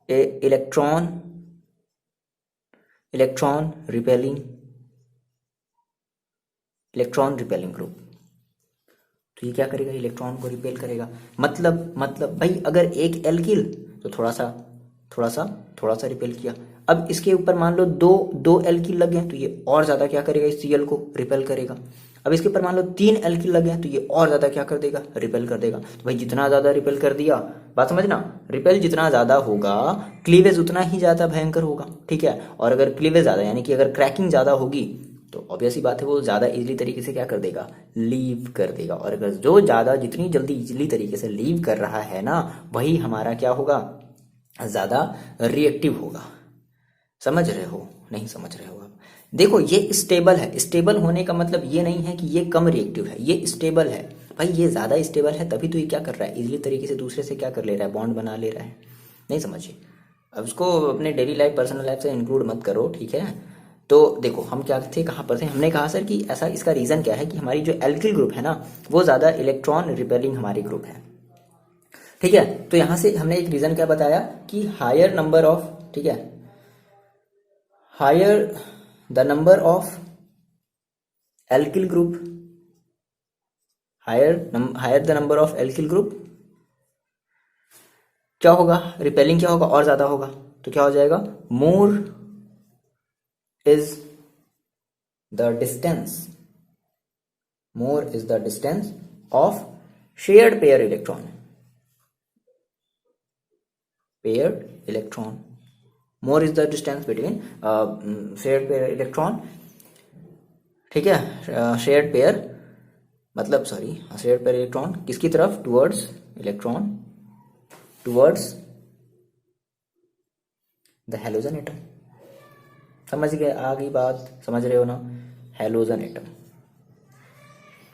a electron repelling group. तो ये क्या करेगा, इलेक्ट्रॉन को रिपेल करेगा। मतलब भाई अगर एक एल्किल तो थोड़ा सा रिपेल किया, अब इसके ऊपर मान लो दो एल्किल लगे हैं तो ये और ज्यादा क्या करेगा, इस Cl को रिपेल करेगा। अब इसके ऊपर मान लो 3 एल्किल लगे हैं तो ये और ज्यादा क्या कर देगा, रिपेल कर देगा। तो भाई जितना ज्यादा रिपेल कर दिया, बात समझना, रिपेल जितना ज्यादा होगा क्लीवेज उतना ही ज्यादा भयंकर होगा, ठीक है। और अगर क्लीवेज ज्यादा यानी कि अगर क्रैकिंग ज्यादा होगी तो ऑब्वियस ही बात है वो ज्यादा इजीली तरीके से क्या कर देगा, लीव कर देगा। और अगर जो ज्यादा जितनी जल्दी इजीली तरीके से लीव कर रहा है ना, वही हमारा क्या होगा, ज्यादा रिएक्टिव होगा। समझ रहे हो, नहीं समझ रहे हो आप। देखो ये स्टेबल है, स्टेबल होने का मतलब ये नहीं है कि ये कम रिएक्टिव है, ये स्टेबल है। भाई ये ज़्यादा स्टेबल है तभी तो ये क्या कर रहा है, इजीली तरीके से दूसरे से क्या कर ले रहा है, बॉन्ड बना ले रहा है। नहीं समझिए, अब उसको अपने डेली लाइफ पर्सनल लाइफ से इंक्लूड मत करो, ठीक है। तो देखो हम क्या थे, कहाँ पर थे, हमने कहा सर कि ऐसा, इसका रीज़न क्या है कि हमारी जो एल्किल ग्रुप है ना वो ज़्यादा इलेक्ट्रॉन रिपेलिंग हमारी ग्रुप है, ठीक है। तो यहाँ से हमने एक रीज़न क्या बताया कि हायर नंबर ऑफ, ठीक है, higher the number of alkyl group, higher the number of alkyl group, क्या होगा, रिपेलिंग क्या होगा, और ज्यादा होगा। तो क्या हो जाएगा, more is the distance, more is the distance of shared pair electron, paired electron, more is the distance between shared pair electron, ठीक है। शेयर्ड पेयर मतलब सॉरी, शेयर्ड पेयर इलेक्ट्रॉन किसकी तरफ, towards electron, towards the halogen atom. समझ गए, आ गई बात, समझ रहे हो ना, हैलोजन एटम।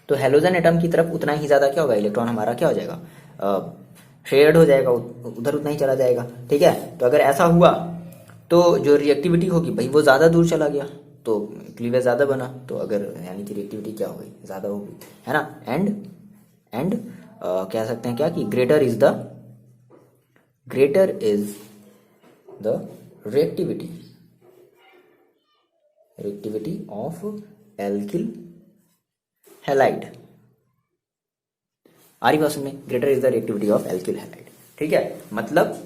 तो हैलोजन एटम की तरफ उतना ही ज्यादा क्या होगा, इलेक्ट्रॉन हमारा क्या हो जाएगा, शेयर्ड हो जाएगा, उधर उतना ही चला जाएगा, ठीक है। तो अगर ऐसा हुआ तो जो रिएक्टिविटी होगी भाई वो ज्यादा दूर चला गया, तो क्लीवेज ज्यादा बना, तो अगर यानी कि रिएक्टिविटी क्या हो गई, ज्यादा हो गई, है ना। एंड कह सकते हैं क्या कि greater is the reactivity of alkyl halide. आ रही बात सुनने, greater is the reactivity of alkyl halide, ठीक है। मतलब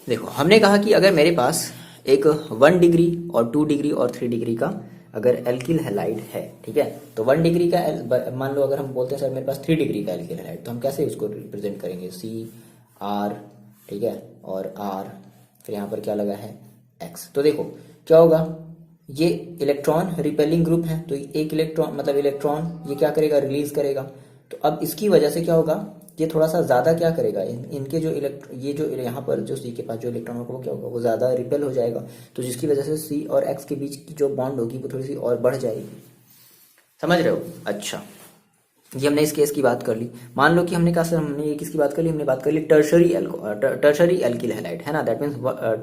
देखो हमने कहा कि अगर मेरे पास एक 1 डिग्री और 2 डिग्री और 3 डिग्री का अगर एल्किल हैलाइड है, ठीक है, तो 1 डिग्री का मान लो अगर हम बोलते हैं सर मेरे पास 3 डिग्री का एल्किल हैलाइड, तो हम कैसे उसको रिप्रेजेंट करेंगे, CR, ठीक है, और R, फिर यहाँ पर क्या लगा है X। तो देखो क्या होगा, ये इलेक्ट्रॉन रिपेलिंग ग्रुप है, तो एक इलेक्ट्रॉन मतलब इलेक्ट्रॉन ये क्या करेगा, रिलीज करेगा। तो अब इसकी वजह से क्या होगा, ये थोड़ा सा ज्यादा क्या करेगा, इनके जो ये जो यहाँ पर जो C के पास जो इलेक्ट्रॉन होगा वो क्या होगा, वो ज्यादा रिपेल हो जाएगा, तो जिसकी वजह से C और X के बीच की जो बॉन्ड होगी वो थोड़ी सी और बढ़ जाएगी। समझ रहे हो, अच्छा। ये हमने इस केस की बात कर ली। मान लो कि हमने कहा सर हमने ये किसकी बात कर ली, हमने बात कर ली टर्शरी एल्किल हैलाइड, है ना, दैट मीन्स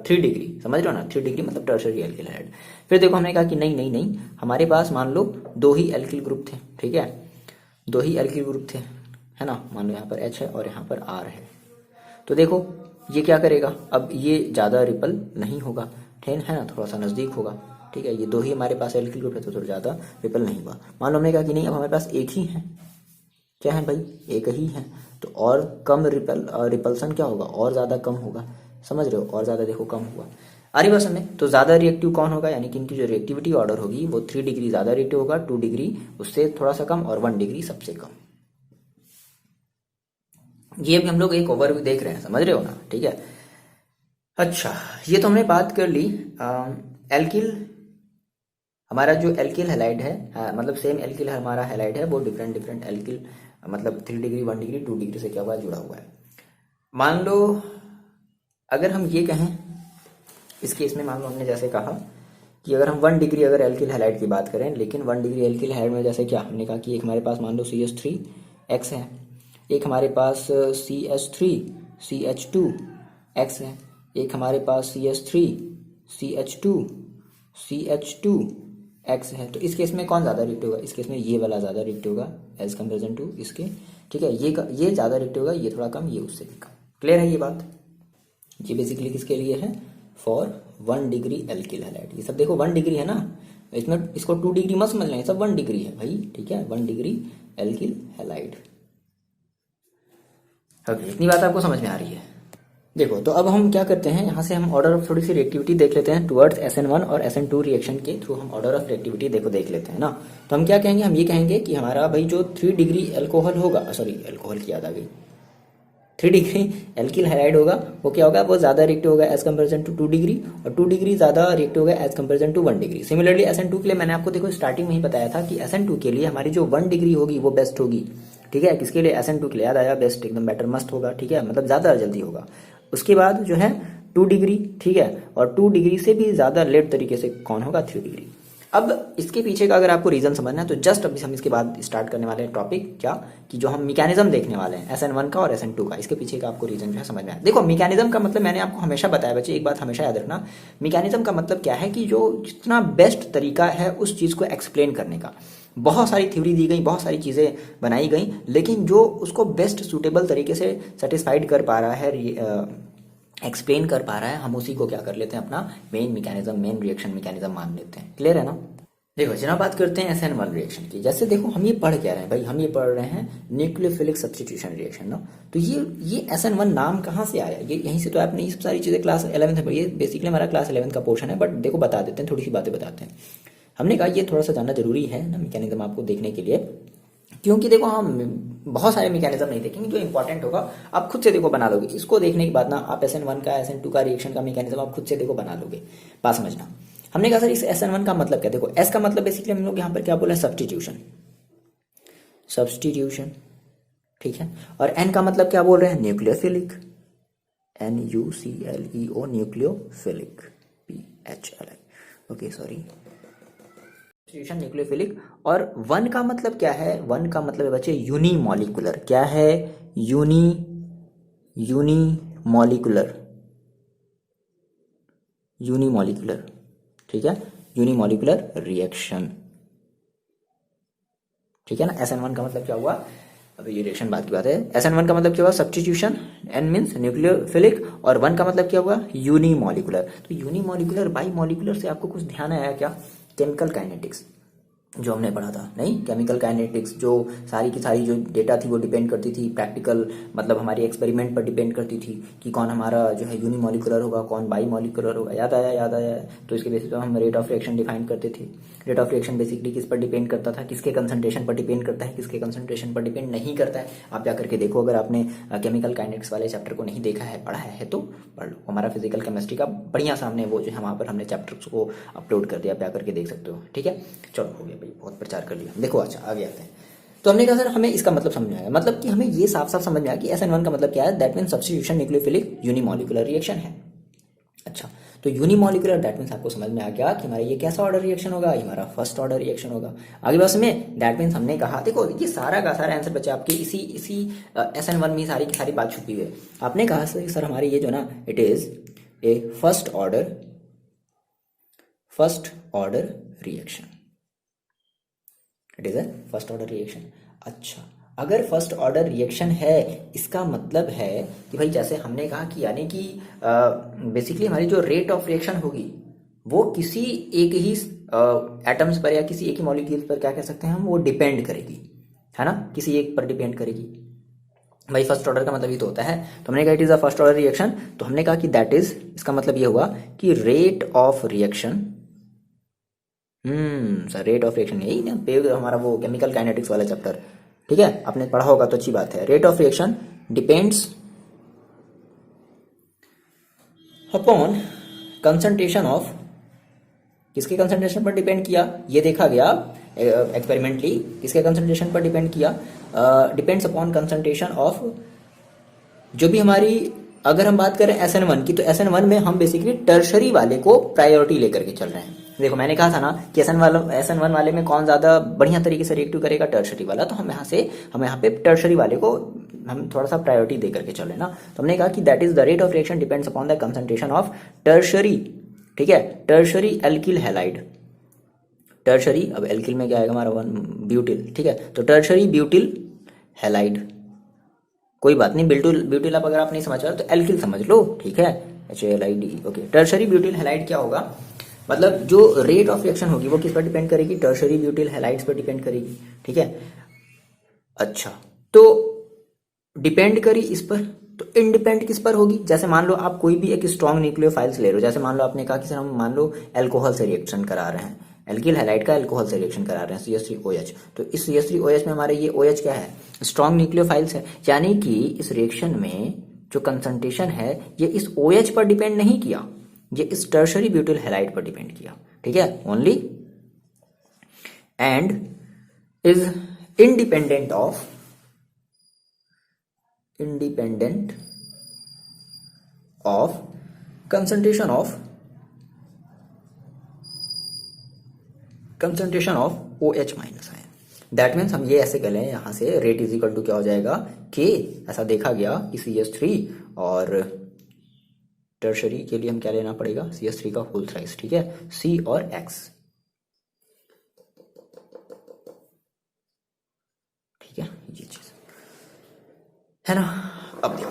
3 डिग्री, समझ रहे हो ना, 3 डिग्री मतलब टर्शरी एल्किल हैलाइड। फिर देखो हमने कहा कि नहीं हमारे पास मान लो 2 ही एल्किल ग्रुप थे, ठीक है, 2 ही एल्किल ग्रुप थे, है ना। मान लो यहाँ पर H है और यहाँ पर R है। तो देखो ये क्या करेगा, अब ये ज़्यादा रिपल नहीं होगा, ठीक है ना, थोड़ा सा नज़दीक होगा, ठीक है। ये 2 ही हमारे पास एल्किल ग्रुप है तो थोड़ा ज़्यादा रिपल नहीं हुआ। मान लो हमने कहा कि नहीं अब हमारे पास एक ही है, क्या है भाई, एक ही है, तो और कम रिपल्सन क्या होगा, और ज़्यादा कम होगा, समझ रहे हो, और ज़्यादा देखो कम हुआ। आ रही बात समझ। तो ज़्यादा रिएक्टिव कौन होगा, यानी कि इनकी जो रिएक्टिविटी ऑर्डर होगी वो 3 डिग्री ज़्यादा रिएक्टिव होगा, 2 डिग्री उससे थोड़ा सा कम और 1 डिग्री सबसे कम। ये भी हम लोग एक ओवरव्यू देख रहे हैं, समझ रहे हो ना, ठीक है। अच्छा ये तो हमने बात कर ली एल्किल, हमारा जो एल्किल हैलाइड है, मतलब सेम एल्किल हमारा हैलाइड है वो डिफरेंट एल्किल मतलब 3 डिग्री 1 डिग्री 2 डिग्री से क्या हुआ, जुड़ा हुआ है। मान लो अगर हम ये कहें इस केस में, मान लो हमने जैसे कहा कि अगर हम 1 डिग्री अगर एल्किल हैलाइड की बात करें, लेकिन 1 डिग्री एल्किल हैलाइड में जैसे क्या हमने कहा कि एक हमारे पास मान लो CH3X है, एक हमारे पास CH2CH2X है, एक हमारे पास CH3CH2CH2X है। तो इस केस में कौन ज़्यादा रिएक्टिव होगा, इस केस में ये वाला ज़्यादा रिएक्टिव होगा एज कंपेरिजन टू इसके, ठीक है। ये ज़्यादा रिएक्टिव होगा, ये थोड़ा कम, ये उससे भी कम। क्लियर है ये बात। ये बेसिकली किसके लिए है, फॉर 1 डिग्री एल्किल हैलाइड। ये सब देखो 1 डिग्री है ना, इसमें इसको 2 डिग्री मत समझ लें, सब 1 डिग्री है भाई, ठीक है, 1 डिग्री एल्किल हैलाइड। ओके, इतनी बात आपको समझ में आ रही है। देखो तो अब हम क्या करते हैं, यहाँ से हम ऑर्डर ऑफ थोड़ी सी रिएक्टिविटी देख लेते हैं टुवर्ड्स SN1 और SN2 रिएक्शन के थ्रू हम ऑर्डर ऑफ रिएक्टिविटी देख लेते हैं ना। तो हम क्या कहेंगे, हम ये कहेंगे कि हमारा भाई जो 3 डिग्री अल्कोहल होगा, सॉरी अल्कोहल की याद आ गई, 3 डिग्री एल्किल हैलाइड होगा, वो क्या होगा, वो ज्यादा रिएक्टिव होगा एज कंपेरिजन टू 2 डिग्री, और 2 डिग्री ज्यादा रिएक्टिव होगा as comparison to 1 degree. Similarly SN2 के लिए मैंने आपको देखो स्टार्टिंग में ही बताया था कि SN2 के लिए हमारी जो 1 डिग्री होगी वो बेस्ट होगी, ठीक है। किसके लिए, SN2 के लिए, याद आया, बेस्ट एकदम बेटर मस्त होगा, ठीक है, मतलब ज्यादा जल्दी होगा। उसके बाद जो है 2 डिग्री, ठीक है, और 2 डिग्री से भी ज्यादा लेट तरीके से कौन होगा, 3 डिग्री। अब इसके पीछे का अगर आपको रीजन समझना है तो जस्ट अभी हम इसके बाद स्टार्ट करने वाले हैं टॉपिक क्या कि जो हम मैकेनिज्म देखने वाले हैं SN1 का और SN2 का, इसके पीछे का आपको रीजन जो है समझना है। देखो मैकेनिज्म का मतलब मैंने आपको हमेशा बताया बच्चे, एक बात हमेशा याद रखना, मैकेनिज्म का मतलब क्या है कि जो जितना बेस्ट तरीका है उस चीज़ को एक्सप्लेन करने का। बहुत सारी थ्योरी दी गई, बहुत सारी चीज़ें बनाई गई, लेकिन जो उसको बेस्ट सूटेबल तरीके से सेटिस्फाइड कर पा रहा है, एक्सप्लेन कर पा रहा है, हम उसी को क्या कर लेते हैं अपना main mechanism, main reaction mechanism मान लेते हैं। क्लियर है ना? देखो जनाब बात करते हैं SN1 रिएक्शन की। जैसे देखो हम ये पढ़ क्या रहे हैं भाई, हम ये पढ़ रहे हैं न्यूक्लियोफिलिक सब्स्टिट्यूशन रिएक्शन ना। तो ये SN1 नाम कहाँ से आया, ये यहीं से तो आपने ये सारी चीज़ें क्लास 11 में पढ़ी है। बेसिकली हमारा क्लास 11 का पोर्शन है, बट देखो बता देते हैं, थोड़ी सी बातें बताते हैं। हमने कहा ये थोड़ा सा जानना जरूरी है ना मैकेनिज्म आपको देखने के लिए, क्योंकि देखो हम बहुत सारे मैकेनिज्म नहीं देखेंगे, जो इंपॉर्टेंट होगा आप खुद से देखो बना लोगे। इसको देखने के बाद ना आप SN1 का SN2 का रिएक्शन का मैकेनिज्म आप खुद से देखो बना लोगे। बात समझना। हमने कहा सर इस SN1 का मतलब क्या, देखो S का मतलब बेसिकली हम लोग यहाँ पर क्या बोला है, सब्स्टिट्यूशन, सब्स्टिट्यूशन, ठीक है। और N का मतलब क्या बोल रहे हैं, nucleophilic, NuCleo, nucleophilic, PHLI, okay sorry, substitution nucleophilic. और 1 का मतलब क्या है, 1 का मतलब है बच्चे यूनिमॉलिकुलर। क्या है, यूनिमॉलिकुलर, यूनिमॉलिकुलर, ठीक है, यूनिमॉलिकुलर रिएक्शन, ठीक है ना। SN1 का मतलब क्या हुआ, अभी ये रिएक्शन बात की बात है। SN1 का मतलब क्या हुआ, सब्स्टिट्यूशन, N मीन्स न्यूक्लियोफिलिक, और 1 का मतलब क्या हुआ, यूनिमॉलिकुलर। तो यूनिमॉलिकुलर बाई मॉलिकुलर से आपको कुछ ध्यान आया क्या, केमिकल काइनेटिक्स जो हमने पढ़ा था, नहीं, केमिकल काइनेटिक्स जो सारी की सारी जो डेटा थी वो डिपेंड करती थी प्रैक्टिकल, मतलब हमारी एक्सपेरिमेंट पर डिपेंड करती थी कि कौन हमारा जो है यूनिमॉलिकुलर होगा, कौन बाई मॉलिकुलर होगा। याद आया, याद आया। तो इसके बेसिस पर हम रेट ऑफ रिएक्शन डिफाइन करते थे। रेट ऑफ रिएक्शन बेसिकली किस पर डिपेंड करता था, किसके कंसंट्रेशन पर डिपेंड करता है, किसके कंसंट्रेशन पर डिपेंड नहीं करता है। आप जा करके देखो, अगर आपने केमिकल काइनेटिक्स वाले चैप्टर को नहीं देखा है, पढ़ा है तो पढ़ लो। हमारा फिजिकल केमिस्ट्री का बढ़िया सामने वो जो है वहाँ पर हमने चैप्टर्स को अपलोड कर दिया, आप जा करके देख सकते हो, ठीक है। चलो हो गया भाई, बहुत प्रचार कर लिया। देखो अच्छा आगे आते हैं। तो हमने कहा सर हमें इसका मतलब समझ में आया, मतलब कि हमें ये साफ साफ समझ में आया कि SN1 का मतलब क्या है, that mean substitution nucleophilic unimolecular reaction है। अच्छा, तो यूनिमॉलिकुलर दैट मीन्स आपको समझ में आ गया कि हमारा ये कैसा ऑर्डर रिएक्शन होगा, ये हमारा फर्स्ट ऑर्डर रिएक्शन होगा। आगे बस में दैट मीन्स हमने कहा, देखो ये सारा का सारा आंसर बच्चे आपके इसी SN1 में सारी की सारी बात छुपी हुई है। आपने कहा सर हमारे ये जो ना, it is a first order reaction, it is a first order reaction. अच्छा, अगर फर्स्ट ऑर्डर रिएक्शन है, इसका मतलब है कि भाई जैसे हमने कहा कि यानी कि बेसिकली हमारी जो रेट ऑफ रिएक्शन होगी वो किसी एक ही एटम्स पर या किसी एक ही मॉलिक्यूल पर क्या कह सकते हैं हम, वो डिपेंड करेगी, है ना, किसी एक पर डिपेंड करेगी। भाई फर्स्ट ऑर्डर का मतलब ये तो होता है। तो हमने कहा it is a first order reaction, तो हमने कहा कि दैट इज, इसका मतलब ये हुआ कि rate of reaction, sir rate of reaction यही ना पे हमारा वो केमिकल काइनेटिक्स वाला चैप्टर, ठीक है, आपने पढ़ा होगा तो अच्छी बात है। Rate of reaction depends upon concentration of, किसके कंसंट्रेशन पर डिपेंड किया, ये देखा गया एक्सपेरिमेंटली, किसके कंसंट्रेशन पर डिपेंड किया, डिपेंड्स अपॉन कंसंट्रेशन ऑफ, जो भी हमारी, अगर हम बात करें SN1 की, तो SN1 में हम बेसिकली टर्शरी वाले को प्रायोरिटी लेकर के चल रहे हैं। देखो मैंने कहा था ना कि SN1 वाले में कौन ज्यादा बढ़िया तरीके से रिएक्टिव करेगा, टर्शरी वाला। तो हम यहाँ पे टर्शरी वाले को हम थोड़ा सा प्रायोरिटी दे करके चल रहे हैं ना। तो हमने कहा कि that is the rate of reaction depends upon the concentration of tertiary, ठीक है, टर्शरी एल्किल हैलाइड, टर्शरी, अब एल्किल में क्या आएगा हमारा, ब्यूटिल, ठीक है, तो टर्शरी ब्यूटिल हैलाइड, कोई बात नहीं, ब्यूटिल अब अगर आप नहीं समझ रहे तो एल्किल समझ लो, ठीक है, HALID, okay. Tertiary butyl halide क्या होगा, मतलब जो रेट ऑफ रिएक्शन होगी वो किस पर डिपेंड करेगी, टर्शरी ब्यूटिल हैलाइड्स पर डिपेंड करेगी, ठीक है। अच्छा, तो डिपेंड करी इस पर, तो इंडिपेंडेंट किस पर होगी, जैसे मान लो आप कोई भी एक स्ट्रॉन्ग न्यूक्लियोफाइल्स ले रहे हो, जैसे मान लो आपने कहा कि सर हम मान लो एल्कोहल से रिएक्शन करा रहे हैं, एल्किल हैलाइड का एल्कोहल से रिएक्शन करा रहे हैं, CH3OH। तो इस CH3OH में हमारे ये OH क्या है, स्ट्रॉन्ग न्यूक्लियोफाइल्स है, यानी कि इस रिएक्शन में जो कंसंट्रेशन है ये इस OH पर डिपेंड नहीं किया, ये इस टर्शरी ब्यूटिल हैलाइड पर डिपेंड किया, ठीक है, only, and is independent of concentration of concentration of OH minus ion. That means हम ये ऐसे कह लें यहाँ से रेट इज इक्वल टू क्या हो जाएगा K। ऐसा देखा गया कि CH3 और टर्शरी के लिए हम क्या लेना पड़ेगा CH3 का होल थ्राइस, ठीक है, C और X, ठीक है, ये चीज है ना। अब देखो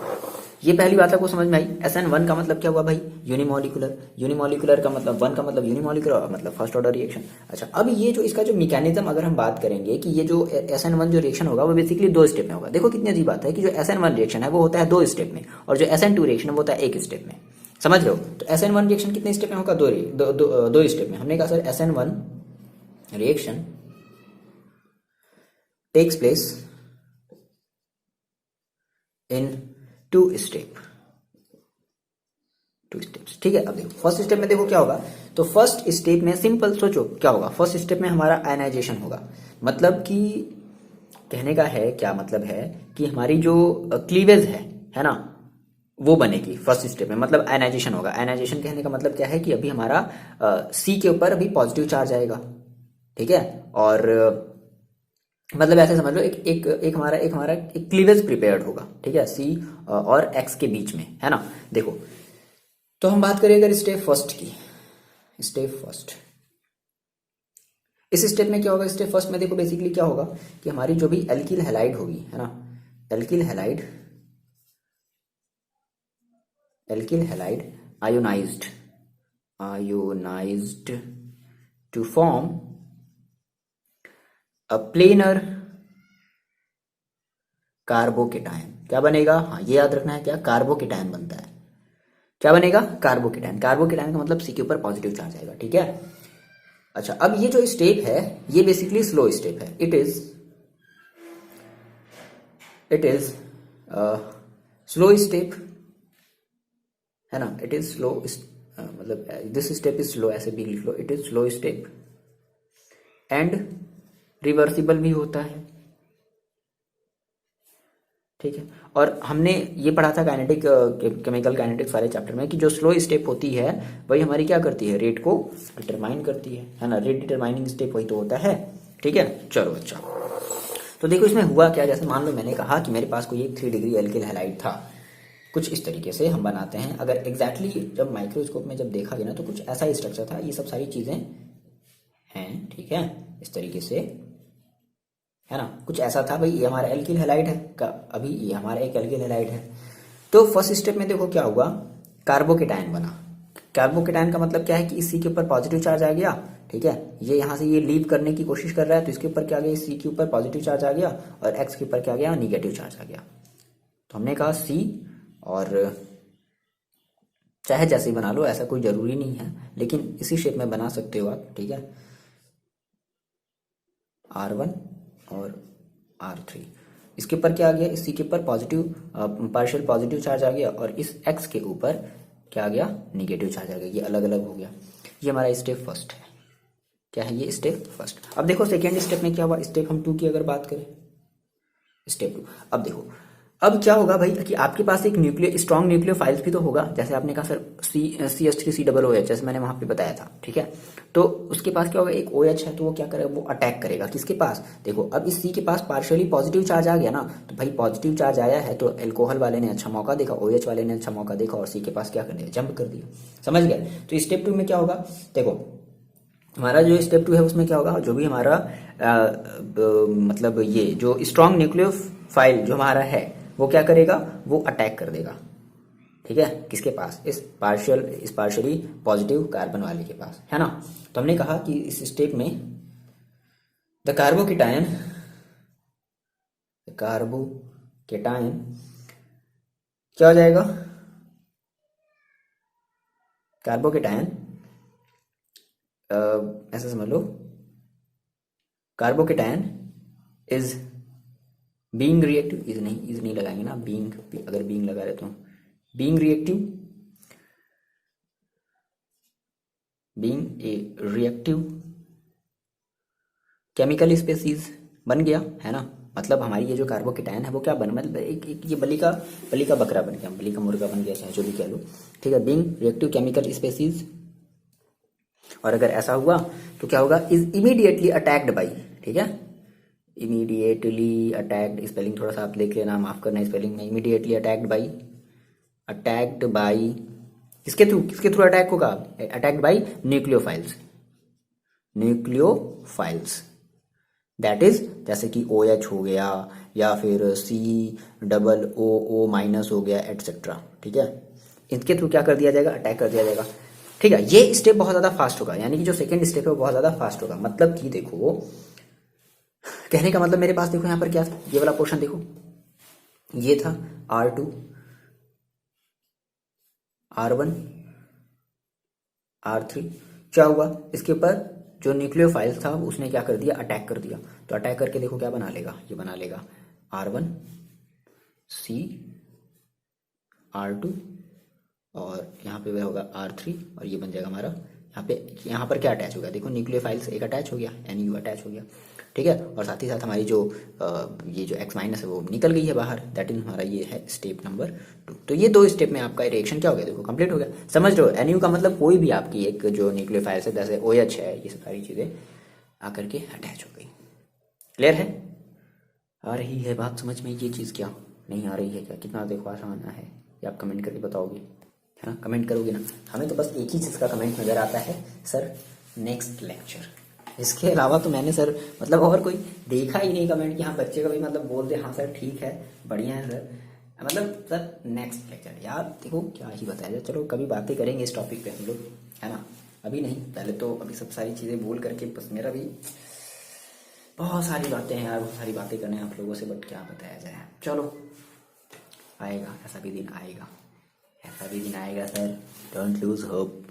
ये पहली बात आपको समझ में आई। SN1 का मतलब क्या हुआ भाई, यूनिमोलिकुलर। यूनिमोलिकुलर का मतलब 1 का मतलब यूनिमोलिकुलर मतलब फर्स्ट ऑर्डर रिएक्शन। अच्छा अब ये जो इसका जो मैकेनिज्म अगर हम बात करेंगे कि ये जो SN1 जो रिएक्शन होगा वो बेसिकली 2 स्टेप में होगा। देखो कितनी अजीब बात है कि जो SN1 रिएक्शन है वो होता है 2 स्टेप में और जो SN2 रिएक्शन है वो होता है 1 स्टेप में। समझ रहे हो? तो SN1 रिएक्शन कितने स्टेप में होगा, दो स्टेप में। हमने कहा sir SN1 reaction takes place in 2 steps, ठीक है। अब देखो फर्स्ट स्टेप में देखो क्या होगा, तो फर्स्ट स्टेप में सिंपल सोचो क्या होगा, फर्स्ट स्टेप में हमारा आयनाइजेशन होगा। मतलब कि कहने का है क्या मतलब है कि हमारी जो क्लीवेज है ना वो बनेगी फर्स्ट स्टेप में, मतलब आयनाइजेशन होगा। आयनाइजेशन कहने का मतलब क्या है कि अभी हमारा सी के ऊपर अभी पॉजिटिव चार्ज आएगा, ठीक है, और मतलब ऐसे समझ लो एक हमारा एक क्लीवेज प्रिपेयर्ड होगा, ठीक है, सी और एक्स के बीच में, है ना। देखो तो हम बात करें अगर स्टेप फर्स्ट की, स्टेप फर्स्ट, इस स्टेप में क्या होगा, स्टेप फर्स्ट में देखो बेसिकली क्या होगा कि हमारी जो भी एल्किल हैलाइड होगी, है ना, alkyl halide ionised to form a planar carbocation. क्या बनेगा, हाँ ये याद रखना है, क्या कार्बोकेटायन बनता है, क्या बनेगा कार्बोकेटायन। कार्बोकेटायन का मतलब सी के ऊपर पॉजिटिव चार्ज आएगा, ठीक है। अच्छा अब ये जो स्टेप है ये बेसिकली स्लो स्टेप है, इट इज स्लो स्टेप, है ना, इट इज स्लो, मतलब दिस स्टेप इज स्लो, ऐसे भी लिख लो, it is slow step and reversible भी होता है, ठीक है। और हमने ये पढ़ा था काइनेटिक केमिकल काइनेटिक्स वाले चैप्टर में कि जो स्लो स्टेप होती है वही हमारी क्या करती है, रेट को डिटरमाइन करती है ना, रेट डिटरमाइनिंग स्टेप वही तो होता है, ठीक है। चलो अच्छा, तो देखो इसमें हुआ क्या, जैसे मान लो मैंने कहा कि मेरे पास कोई एक 3 डिग्री एल्किल हैलाइड था, कुछ इस तरीके से हम बनाते हैं। अगर एग्जैक्टली जब माइक्रोस्कोप में जब देखा गया ना तो कुछ ऐसा ही स्ट्रक्चर था, ये सब सारी चीजें हैं, ठीक है, इस तरीके से, है ना, कुछ ऐसा था भाई, ये हमारा एल्किल हैलाइड है का, अभी ये हमारा एक एल्किल हैलाइड है। तो फर्स्ट स्टेप में देखो क्या हुआ, कार्बोकेटायन बना। कार्बोकेटायन का मतलब क्या है कि इस सी के ऊपर पॉजिटिव चार्ज आ गया, ठीक है, ये यहाँ से ये लीव करने की कोशिश कर रहा है तो इसके ऊपर क्या आ गया, सी के ऊपर पॉजिटिव चार्ज आ गया और एक्स के ऊपर क्या आ गया, निगेटिव चार्ज आ गया। तो हमने कहा सी, और चाहे जैसे ही बना लो, ऐसा कोई जरूरी नहीं है, लेकिन इसी शेप में बना सकते हो आप, ठीक है, R1 और R3। इसके ऊपर क्या आ गया, इसी के ऊपर पॉजिटिव पार्शियल पॉजिटिव चार्ज आ गया और इस एक्स के ऊपर क्या आ गया, निगेटिव चार्ज आ गया, ये अलग अलग हो गया। ये हमारा स्टेप फर्स्ट है, क्या है ये स्टेप फर्स्ट। अब देखो सेकेंड स्टेप में क्या हुआ, स्टेप हम 2 की अगर बात करें, स्टेप 2। अब देखो अब क्या होगा भाई कि आपके पास एक न्यूक्लियो स्ट्रॉन्ग न्यूक्लियोफाइल्स भी तो होगा, जैसे आपने कहा सर CH3COOH, जैसे मैंने वहां पे बताया था, ठीक है। तो उसके पास क्या होगा, एक OH है तो वो क्या करेगा, वो अटैक करेगा किसके पास, देखो अब इस C के पास पार्शियली पॉजिटिव चार्ज आ गया ना, तो भाई पॉजिटिव चार्ज आया है तो एल्कोहल वाले ने अच्छा मौका देखा, OH वाले ने अच्छा मौका देखा और C के पास क्या कर दिया, जंप कर दिया, समझ गए। तो स्टेप 2 में क्या होगा, देखो हमारा जो स्टेप 2 है उसमें क्या होगा, जो भी हमारा मतलब ये जो स्ट्रॉन्ग न्यूक्लियोफाइल जो हमारा है वो क्या करेगा, वो अटैक कर देगा, ठीक है, किसके पास, इस पार्शियली पॉजिटिव कार्बन वाले के पास, है ना। तो हमने कहा कि इस स्टेप में द कार्बोकेटायन क्या हो जाएगा, कार्बोकेटायन ऐसा समझ लो, carbocation is being reactive, is नहीं लगाएंगे ना, बीइंग, अगर बीइंग लगा रहे तो being a reactive chemical species बन गया, है ना। मतलब हमारी ये जो कार्बोकेटायन है वो क्या बन, मतलब एक ये बलि का बकरा बन गया, बलि का मुर्गा बन गया, चाहे जो भी कह लो, ठीक है। बीइंग रिएक्टिव केमिकल स्पेसीज और अगर ऐसा हुआ तो क्या होगा, इज इमीडिएटली अटैक्ड बाई, ठीक है, इमीडिएटली अटैक्ड, स्पेलिंग थोड़ा सा आप देख लेना, माफ करना स्पेलिंग में, इमीडिएटली अटैक्ड बाई किसके थ्रू अटैक होगा, attacked by nucleophiles that is, जैसे कि OH हो गया या फिर COO माइनस हो गया एटसेट्रा, ठीक है, इनके थ्रू क्या कर दिया जाएगा, अटैक कर दिया जाएगा, ठीक है। ये स्टेप बहुत ज्यादा फास्ट होगा, यानी कि जो सेकंड स्टेप है वो बहुत ज्यादा फास्ट होगा। मतलब कि देखो, कहने का मतलब मेरे पास देखो यहाँ पर क्या था, ये वाला पोर्शन देखो, ये था R2 R1 R3, क्या हुआ, इसके ऊपर जो न्यूक्लियोफाइल था उसने क्या कर दिया, अटैक कर दिया। तो अटैक करके देखो क्या बना लेगा, ये बना लेगा R1 C R2 और यहाँ पे वह होगा R3 और ये बन जाएगा हमारा, यहाँ पर क्या अटैच हो गया, देखो न्यूक्लियोफाइल से एक अटैच हो गया, NU अटैच हो गया, ठीक है। और साथ ही साथ हमारी जो ये जो X माइनस है वो निकल गई है बाहर, दैट इज हमारा ये है स्टेप नंबर 2। तो ये 2 स्टेप में आपका रिएक्शन क्या हो गया, देखो कंप्लीट हो गया। समझ रहे हो, NU का मतलब कोई भी आपकी एक जो न्यूक्लियोफाइल है, जैसे OH है, ये सारी चीज़ें आकर के अटैच हो गई। क्लियर है, आ रही है बात समझ में, ये चीज़ क्या नहीं आ रही है क्या, कितना देखो आसान है, ये आप कमेंट करके बताओगे, है ना, कमेंट करोगे ना। हमें तो बस एक ही चीज़ का कमेंट नज़र आता है, सर नेक्स्ट लेक्चर। इसके अलावा तो मैंने सर मतलब और कोई देखा ही नहीं कमेंट कि हाँ बच्चे का भी मतलब बोल दे हाँ सर ठीक है बढ़िया है सर, मतलब सर नेक्स्ट लेक्चर। यार देखो क्या ही बताया जाए, चलो कभी बातें करेंगे इस टॉपिक पे हम लोग, है ना, अभी नहीं, पहले तो अभी सब सारी चीज़ें बोल करके, बस मेरा भी बहुत सारी बातें हैं यार, बहुत सारी बातें करने हैं आप लोगों से, बट क्या बताया जाए, चलो आएगा, ऐसा भी दिन आएगा, ऐसा भी दिन आएगा सर, डोंट लूज होप।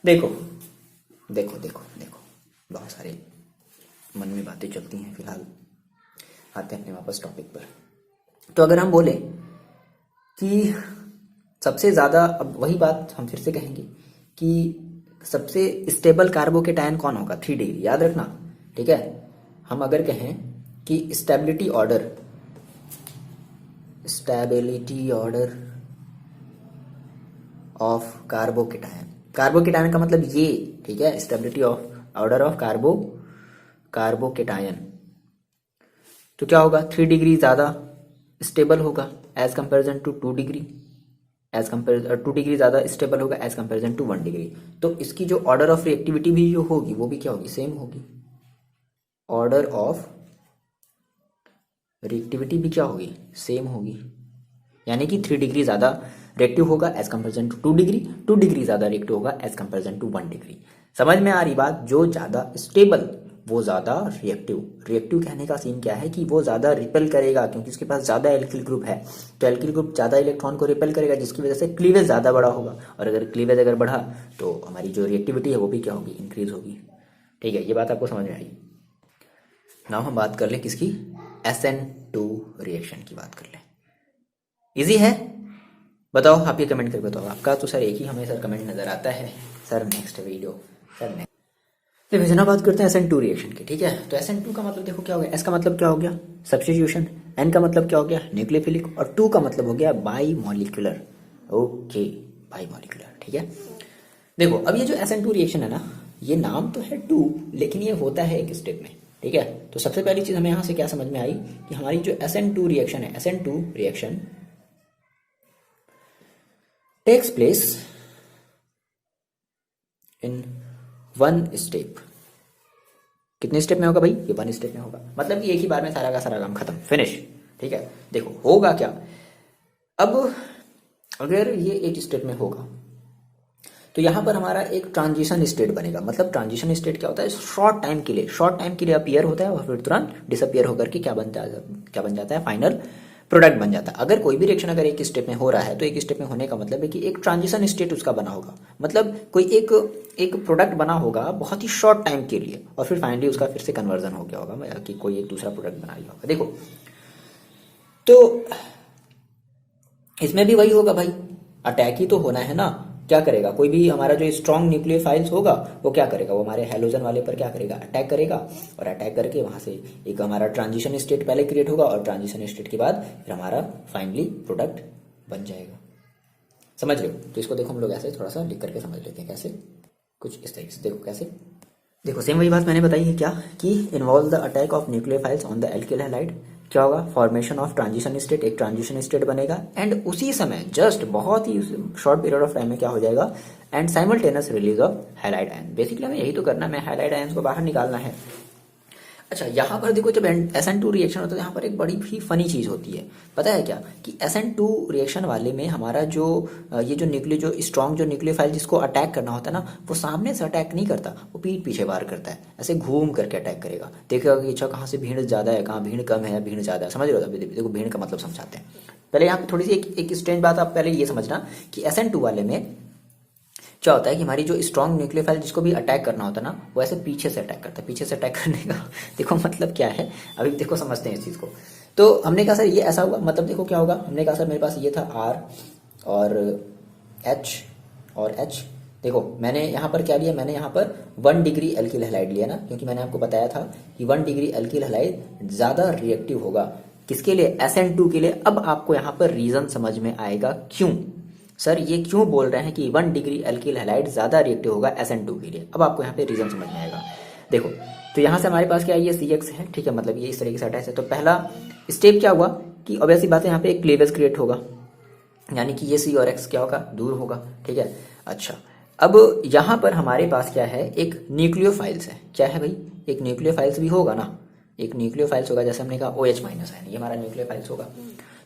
देखो देखो देखो देखो बहुत सारे मन में बातें चलती हैं, फिलहाल आते हैं अपने वापस टॉपिक पर। तो अगर हम बोले कि सबसे ज़्यादा, अब वही बात हम फिर से कहेंगे कि सबसे स्टेबल कार्बोकेटायन कौन होगा, 3 डिग्री, याद रखना, ठीक है। हम अगर कहें कि स्टेबिलिटी ऑर्डर ऑफ कार्बोकेटायन का मतलब ये, ठीक है, स्टेबिलिटी ऑर्डर ऑफ कार्बोकेटायन, तो क्या होगा, 3 डिग्री ज़्यादा स्टेबल होगा as comparison to 2 degree, 2 degree ज़्यादा स्टेबल होगा एज कंपेरिजन टू 1 डिग्री। तो इसकी जो ऑर्डर ऑफ रिएक्टिविटी भी जो होगी वो भी क्या होगी, सेम होगी, ऑर्डर ऑफ रिएक्टिविटी भी क्या होगी, सेम होगी, यानी कि 3 डिग्री ज़्यादा रिएक्टिव होगा as comparison to 2 degree, 2 degree ज़्यादा रिएक्टिव होगा एज कंपेरिजन टू 1 डिग्री। समझ में आ रही बात, जो ज़्यादा स्टेबल वो ज़्यादा रिएक्टिव कहने का सीन क्या है कि वो ज़्यादा रिपेल करेगा, क्योंकि उसके पास ज़्यादा एल्किल ग्रुप है, तो एल्किल ग्रुप ज़्यादा इलेक्ट्रॉन को रिपेल करेगा, जिसकी वजह से क्लीवेज ज़्यादा बड़ा होगा, और अगर क्लीवेज अगर बढ़ा तो हमारी जो रिएक्टिविटी है वो भी क्या होगी, इंक्रीज होगी, ठीक है। ये बात आपको समझ में आई। नाउ हम बात कर लें किसकी, SN2 रिएक्शन की बात कर लें। इजी है, बताओ, आप ये कमेंट करके बताओ, आपका तो सर एक ही हमें सर कमेंट नज़र आता है, sir next video, sir next. तो फिर बात करते हैं SN2 रिएक्शन की, ठीक है। तो SN2 का मतलब देखो क्या हो गया, S का मतलब क्या हो गया, सब्स्टिट्यूशन, N का मतलब क्या हो गया, न्यूक्लियोफिलिक, और 2 का मतलब हो गया by molecular, okay, by molecular, ठीक है। देखो अब ये जो SN2 रिएक्शन है ना, ये नाम तो है 2, लेकिन ये होता है एक स्टेप में, ठीक है। तो सबसे पहली चीज़ हमें यहाँ से क्या समझ में आई कि हमारी जो SN2 रिएक्शन है, SN2 reaction takes place in 1 step. कितने स्टेप में होगा भाई, ये 1 स्टेप में होगा, मतलब कि एक ही बार में सारा का सारा काम खत्म, फिनिश, ठीक है। देखो होगा क्या, अब अगर ये एक स्टेप में होगा तो यहाँ पर हमारा एक ट्रांजिशन स्टेट बनेगा। मतलब ट्रांजिशन स्टेट क्या होता है, शॉर्ट टाइम के लिए अपीयर होता है और फिर तुरंत डिसअपियर होकर के क्या बन जाता है, फाइनल प्रोडक्ट बन जाता है। अगर कोई भी रिएक्शन अगर एक स्टेप में हो रहा है तो एक स्टेप में होने का मतलब है कि एक ट्रांजिशन स्टेट उसका बना होगा, मतलब कोई एक प्रोडक्ट बना होगा बहुत ही शॉर्ट टाइम के लिए, और फिर फाइनली उसका फिर से कन्वर्जन हो गया होगा कि कोई एक दूसरा प्रोडक्ट बना लिया होगा। देखो तो इसमें भी वही होगा भाई, अटैक ही तो होना है ना। क्या करेगा, कोई भी हमारा जो स्ट्रॉन्ग न्यूक्लियोफाइल्स होगा वो क्या करेगा, वो हमारे हेलोजन वाले पर क्या करेगा, अटैक करेगा, और अटैक करके वहां से एक हमारा ट्रांजिशन स्टेट पहले क्रिएट होगा, और ट्रांजिशन स्टेट के बाद फिर हमारा फाइनली प्रोडक्ट बन जाएगा। समझ रहे हो? तो इसको देखो हम लोग ऐसे थोड़ा सा लिख करके समझ लेते हैं, कैसे, कुछ इस तरीके से। देखो कैसे, देखो सेम वही बात मैंने बताई है क्या, कि involve the attack of nucleophiles on the alkyl halide. क्या होगा, फॉर्मेशन ऑफ ट्रांजिशन स्टेट, एक ट्रांजिशन स्टेट बनेगा, एंड उसी समय जस्ट बहुत ही शॉर्ट पीरियड ऑफ टाइम में क्या हो जाएगा, and simultaneous release of halide ion. Basically हमें यही तो करना है, हैलाइड आयंस को बाहर निकालना है। अच्छा, यहाँ पर देखो जब SN2 रिएक्शन होता है, यहाँ पर एक बड़ी ही फनी चीज़ होती है, पता है क्या, कि SN2 रिएक्शन वाले में हमारा जो ये जो न्यूक्लियो जो स्ट्रॉन्ग जो न्यूक्लियोफाइल जिसको अटैक करना होता है ना, वो सामने से अटैक नहीं करता, वो पीठ पीछे वार करता है, ऐसे घूम करके अटैक करेगा। देखिएगा कि अच्छा कहाँ से भीड़ ज़्यादा है, कहाँ भीड़ कम है या भीड़ ज़्यादा है, समझ रहे हो? अभी देखो भीड़ का मतलब समझाते हैं। पहले यहाँ पे थोड़ी सी एक स्ट्रेंज बात आप पहले ये समझना कि SN2 वाले में क्या होता है कि हमारी जो स्ट्रॉन्ग न्यूक्लियोफाइल जिसको भी अटैक करना होता है ना, वो ऐसे पीछे से अटैक करता है। पीछे से अटैक करने का देखो मतलब क्या है, अभी देखो समझते हैं इस चीज़ को। तो हमने कहा सर ये ऐसा हुआ, मतलब देखो क्या होगा, हमने कहा सर मेरे पास ये था R और H और H। देखो मैंने यहाँ पर क्या लिया, मैंने यहाँ पर 1 डिग्री एल्किल हैलाइड लिया ना, क्योंकि मैंने आपको बताया था कि 1 डिग्री एल्किल हैलाइड ज़्यादा रिएक्टिव होगा किसके लिए, SN2 के लिए। अब आपको यहाँ पर रीज़न समझ में आएगा क्यों सर ये क्यों बोल रहे हैं कि 1 डिग्री एल्किल हैलाइड ज़्यादा रिएक्टिव होगा SN2 के लिए। अब आपको यहाँ पे रीज़न समझ में आएगा। देखो तो यहाँ से हमारे पास क्या है, ये CX है, ठीक है, मतलब ये इस तरीके से अटैच है। तो पहला स्टेप क्या हुआ कि ऑब्वियस सी बात है, यहाँ पे एक क्लीवेज क्रिएट होगा, यानी कि ये C और X क्या होगा, दूर होगा, ठीक है। अच्छा, अब यहाँ पर हमारे पास क्या है, एक न्यूक्लियोफाइल्स है। क्या है भाई, एक न्यूक्लियोफाइल्स भी होगा ना, एक न्यूक्लियोफाइल्स होगा, जैसे हमने कहा OH माइनस है, ये हमारा न्यूक्लियोफाइल्स होगा।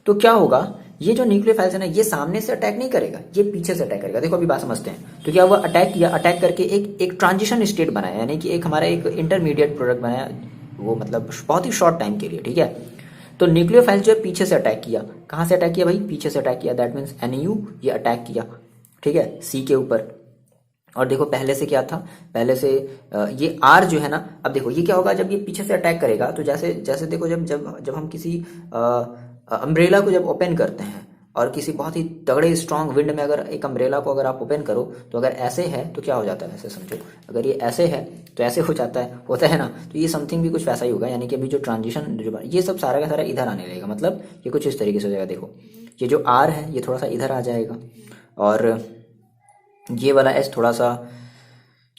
तो क्या होगा, ये जो न्यूक्लियोफाइल्स है ना, ये सामने से अटैक नहीं करेगा, ये पीछे से अटैक करेगा। देखो अभी बात समझते हैं। तो क्या हुआ, अटैक किया, अटैक करके एक ट्रांजिशन स्टेट बनाया, यानी कि एक हमारा एक इंटरमीडिएट प्रोडक्ट बनाया, वो मतलब बहुत ही शॉर्ट टाइम के लिए, ठीक है। तो न्यूक्लियोफाइल जो है पीछे से अटैक किया, कहाँ से अटैक किया भाई, पीछे से अटैक किया, दैट मीन्स NU ये अटैक किया, ठीक है, C के ऊपर। और देखो पहले से क्या था, पहले से ये R जो है ना, अब देखो ये क्या होगा, जब ये पीछे से अटैक करेगा तो जैसे जैसे देखो जब जब जब हम किसी अम्ब्रेला को जब ओपन करते हैं, और किसी बहुत ही तगड़े स्ट्रांग विंड में अगर एक अम्ब्रेला को अगर आप ओपन करो, तो अगर ऐसे है तो क्या हो जाता है, ऐसे समझो, अगर ये ऐसे है तो ऐसे हो जाता है, होता है ना। तो ये समथिंग भी कुछ वैसा ही होगा, यानी कि अभी जो ट्रांजिशन जो ये सब सारा का सारा इधर आने लगेगा, मतलब ये कुछ इस तरीके से हो जाएगा। देखो ये जो R है ये थोड़ा सा इधर आ जाएगा, और ये वाला S थोड़ा सा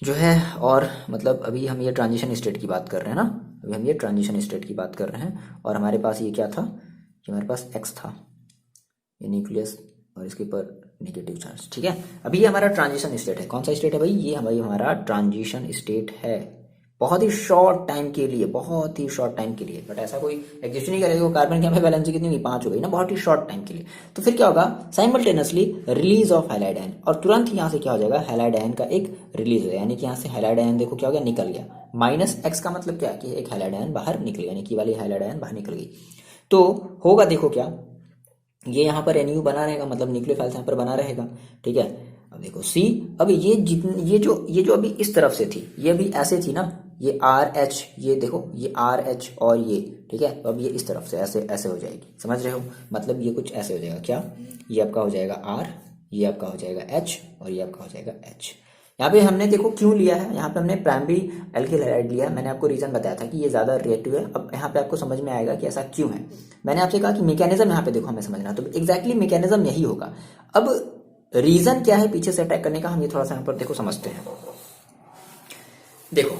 जो है, और मतलब अभी हम ये ट्रांजिशन स्टेट की बात कर रहे हैं ना, अभी हम ये ट्रांजिशन स्टेट की बात कर रहे हैं। और हमारे पास ये क्या था, कि हमारे पास X था, ये न्यूक्लियस, और इसके ऊपर नेगेटिव चार्ज, ठीक है। अभी ये हमारा ट्रांजिशन स्टेट है। कौन सा स्टेट है भाई, ये हमारा ट्रांजिशन स्टेट है, बहुत ही शॉर्ट टाइम के लिए, बहुत ही शॉर्ट टाइम के लिए, बट ऐसा कोई एग्जिस्ट नहीं करेगा। कार्बन की हमें वैलेंसी कितनी हुई, 5 हो गई ना, बहुत ही शॉर्ट टाइम के लिए। तो फिर क्या होगा, simultaneously release of halide ion, और तुरंत ही यहाँ से क्या हो जाएगा, हैलाइड आयन का एक रिलीज हो जाएगा, यानी कि यहाँ से हैलाइड आयन देखो क्या हो गया, निकल गया। -X का मतलब क्या, कि एक हैलाइड आयन बाहर निकल गया, यानी कि वाली हैलाइड आयन बाहर निकल गई। तो होगा देखो क्या, ये यहाँ पर NU बना रहेगा, मतलब न्यूक्लियोफाइल्स यहाँ पर बना रहेगा, ठीक है। अब देखो C, अब ये जितनी ये जो अभी इस तरफ से थी, ये अभी ऐसे थी ना, ये RH, ये देखो ये RH और ये, ठीक है। तो अब ये इस तरफ से ऐसे ऐसे हो जाएगी, समझ रहे हो, मतलब ये कुछ ऐसे हो जाएगा, क्या, ये आपका हो जाएगा R, ये आपका हो जाएगा H, और ये आपका हो जाएगा H। यहाँ पे हमने देखो क्यों लिया है, यहाँ पे हमने प्राइमरी एल्किल हैलाइड लिया है, मैंने आपको रीजन बताया था कि ये ज्यादा रिएक्टिव है। अब यहाँ पे आपको समझ में आएगा कि ऐसा क्यों है। मैंने आपसे कहा कि मैकेनिज्म यहाँ पे देखो हमें समझना, तो एग्जैक्टली मैकेनिज्म यही होगा। अब रीजन क्या है पीछे से अटैक करने का, हम ये थोड़ा सा यहाँ पर देखो समझते हैं। देखो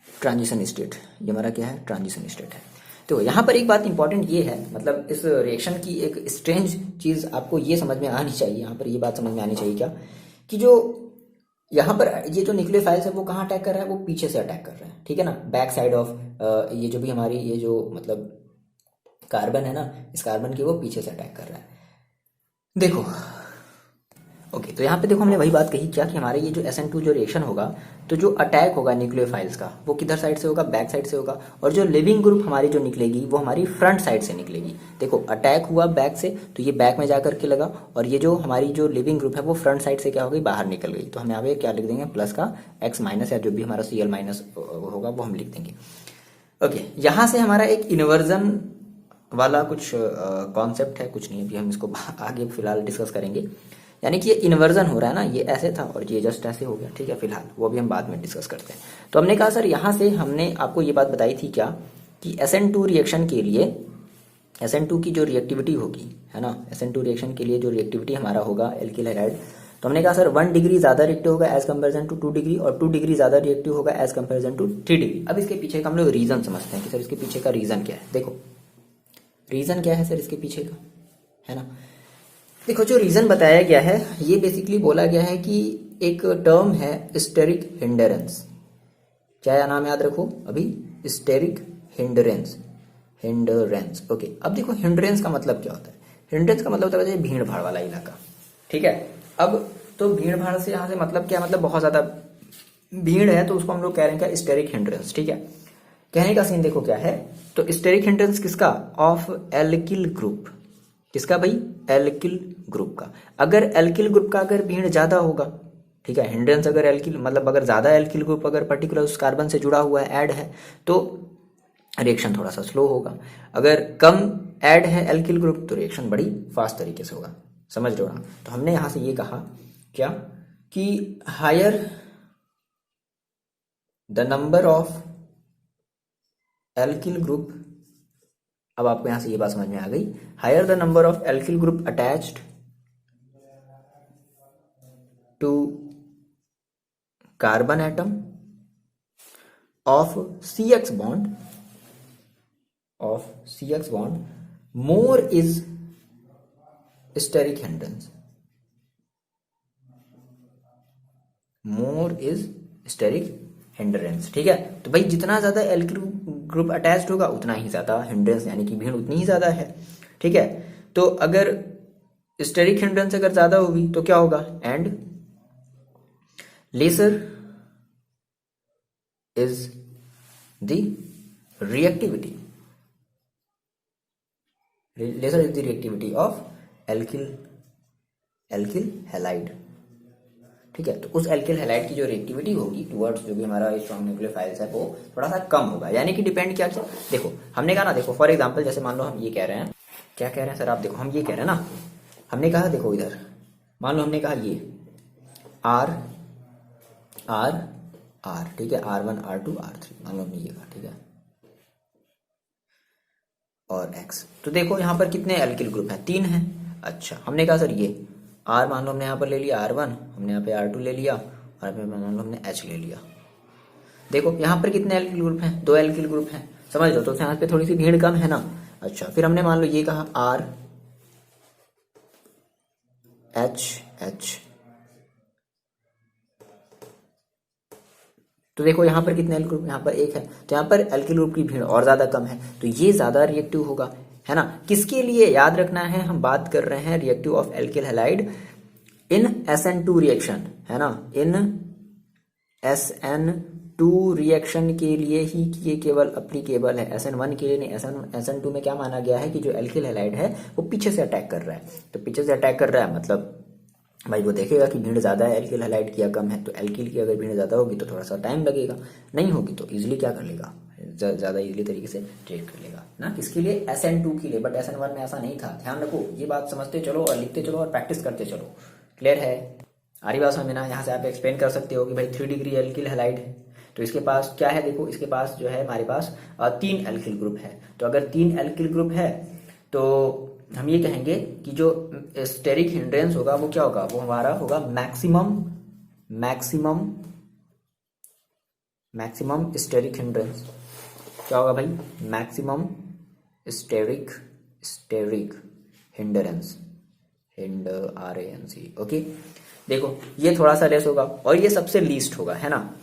ट्रांजिशन स्टेट, ये हमारा क्या है, ट्रांजिशन स्टेट है। तो यहाँ पर एक बात इंपॉर्टेंट ये है, मतलब इस रिएक्शन की एक स्ट्रेंज चीज आपको ये समझ में आनी चाहिए, यहाँ पर ये बात समझ में आनी चाहिए क्या, कि जो यहाँ पर ये जो न्यूक्लियोफाइल्स है वो कहाँ अटैक कर रहा है, वो पीछे से अटैक कर रहा है, ठीक है ना, बैक साइड ऑफ ये जो भी हमारी ये जो मतलब कार्बन है ना, इस कार्बन की वो पीछे से अटैक कर रहा है। देखो ओके, तो यहाँ पे देखो हमने वही बात कही क्या, कि हमारे ये जो SN2 जो रिएक्शन होगा, तो जो अटैक होगा न्यूक्लियोफाइल्स का वो किधर साइड से होगा, बैक साइड से होगा, और जो लिविंग ग्रुप हमारी जो निकलेगी वो हमारी फ्रंट साइड से निकलेगी। देखो अटैक हुआ बैक से, तो ये बैक में जा करके लगा, और ये जो हमारी जो लिविंग ग्रुप है वो फ्रंट साइड से क्या हो गई, बाहर निकल गई। तो हम यहाँ पे क्या लिख देंगे, प्लस का X माइनस, या जो भी हमारा Cl माइनस होगा वो हम लिख देंगे। ओके, यहाँ से हमारा एक इन्वर्जन वाला कुछ कॉन्सेप्ट है, कुछ नहीं, अभी हम इसको आगे फिलहाल डिस्कस करेंगे। यानी कि ये इन्वर्जन हो रहा है ना, ये ऐसे था और ये जस्ट ऐसे हो गया, ठीक है, फिलहाल वो भी हम बाद में डिस्कस करते हैं। तो हमने कहा सर यहाँ से हमने आपको ये बात बताई थी क्या, कि SN2 रिएक्शन के लिए SN2 की जो रिएक्टिविटी होगी, है ना, SN2 रिएक्शन के लिए जो रिएक्टिविटी हमारा होगा एल्किल हैलाइड, तो हमने कहा सर 1 डिग्री ज़्यादा रिएक्टिव होगा एज कंपेरिजन टू 2 डिग्री और 2 डिग्री ज़्यादा रिएक्टिव होगा एज कंपेरिजन टू 3 डिग्री। अब इसके पीछे का हम लोग रीज़न समझते हैं कि सर इसके पीछे का रीज़न क्या है। देखो रीज़न क्या है सर इसके पीछे का, है ना। देखो जो रीज़न बताया गया है ये बेसिकली बोला गया है कि एक टर्म है स्टेरिक हिंडरेंस। क्या नाम याद रखो अभी, स्टेरिक हिंडरेंस, हिंडरेंस। ओके, अब देखो हिंडरेंस का मतलब क्या होता है। हिंडरेंस का मतलब होता है भीड़ भाड़ वाला इलाका, ठीक है। अब तो भीड़ भाड़ से यहाँ से मतलब क्या, मतलब बहुत ज्यादा भीड़ है तो उसको हम लोग कह रहे हैं क्या, स्टेरिक हिंडरेंस, ठीक है। कहने का सीन देखो क्या है, तो स्टेरिक हिंडरेंस किसका, ऑफ एल्किल ग्रुप, किसका भाई, एल्किल ग्रुप का। अगर एल्किल ग्रुप का अगर भीड़ ज्यादा होगा, ठीक है, हिंड्रेंस अगर एल्किल मतलब अगर ज्यादा एल्किल ग्रुप अगर पर्टिकुलर उस कार्बन से जुड़ा हुआ है, ऐड है, तो रिएक्शन थोड़ा सा स्लो होगा। अगर कम ऐड है एल्किल ग्रुप तो रिएक्शन बड़ी फास्ट तरीके से होगा। समझ रहे हो ना। तो हमने यहां से ये कहा क्या कि higher the number of alkyl group, अब आपको यहां से ये बात समझ में आ गई, higher the number of alkyl group attached to carbon atom of CX bond more is steric hindrance, more is steric hindrance, ठीक है। तो भाई जितना ज्यादा एल्किल ग्रुप अटैच्ड होगा उतना ही ज्यादा हिंड्रेंस यानी कि भीड़ उतनी ही ज्यादा है, ठीक है। तो अगर स्टेरिक हिंड्रेंस अगर ज्यादा होगी तो क्या होगा, and lesser is the reactivity, lesser is the reactivity of alkyl halide, ठीक है। तो उस एल्किल हैलाइड की जो रिएक्टिविटी होगी टुवर्ड्स जो भी हमारा स्ट्रॉन्ग न्यूक्लियोफाइल्स है वो थोड़ा सा कम होगा, यानी कि डिपेंड क्या किया, देखो हमने कहा ना, देखो फॉर एग्जांपल जैसे मान लो हम ये कह रहे हैं, क्या कह रहे हैं सर आप, देखो हम ये कह रहे हैं ना, हमने कहा देखो इधर मान लो हमने कहा ये R R R, ठीक है, R1 R2 R3 मान लो हमने ये कहा, ठीक है, और X। तो देखो यहाँ पर कितने एल्किल ग्रुप हैं, 3 हैं। अच्छा हमने कहा सर ये R मान लो हमने यहाँ पर ले लिया R1, हमने यहाँ पे R2 ले लिया, और यहाँ पे मान लो हमने H ले लिया। देखो यहाँ पर कितने एल्किल ग्रुप हैं, 2 एल्किल ग्रुप हैं, समझ लो। तो यहाँ पे थोड़ी सी भीड़ कम है ना। अच्छा फिर हमने मान लो ये कहा R H H, तो देखो यहाँ पर कितने एल्किल ग्रुप, यहाँ पर 1 है, तो यहाँ पर एल्किल ग्रुप की भीड़ और ज्यादा कम है, तो ये ज्यादा रिएक्टिव होगा, है ना। किसके लिए याद रखना है, हम बात कर रहे हैं reactive of alkyl halide in SN2 reaction, है ना, इन SN2 रिएक्शन के लिए ही ये केवल अप्लीकेबल है, SN1 के लिए नहीं। SN2 में क्या माना गया है कि जो एल्किल हैलाइड है वो पीछे से अटैक कर रहा है, तो पीछे से अटैक कर रहा है मतलब भाई वो देखेगा कि भीड़ ज़्यादा है एल्किल हैलाइड की या कम है, तो एल्किल की अगर भीड़ ज़्यादा होगी तो थोड़ा सा टाइम लगेगा, नहीं होगी तो इजीली क्या कर लेगा, ज़्यादा इजीली तरीके से ट्रीट कर लेगा ना। किसके लिए, SN2 के लिए, बट SN1 में ऐसा नहीं था। ध्यान रखो, ये बात समझते चलो और लिखते चलो और प्रैक्टिस करते चलो। क्लियर है, आ रही बात समझ में ना। यहाँ से आप एक्सप्लेन कर सकते हो कि भाई 3 डिग्री एल्किल हैलाइड है, तो इसके पास क्या है, देखो इसके पास जो है हमारे पास 3 एल्किल ग्रुप है, तो अगर 3 एल्किल ग्रुप है तो हम ये कहेंगे कि जो स्टेरिक हिंड्रेंस होगा वो क्या होगा, वो हमारा होगा मैक्सिमम स्टेरिक हिंड्रेंस। क्या होगा भाई, maximum steric hindrance, RANC। Okay देखो ये थोड़ा सा लेस होगा और ये सबसे लीस्ट होगा, है ना।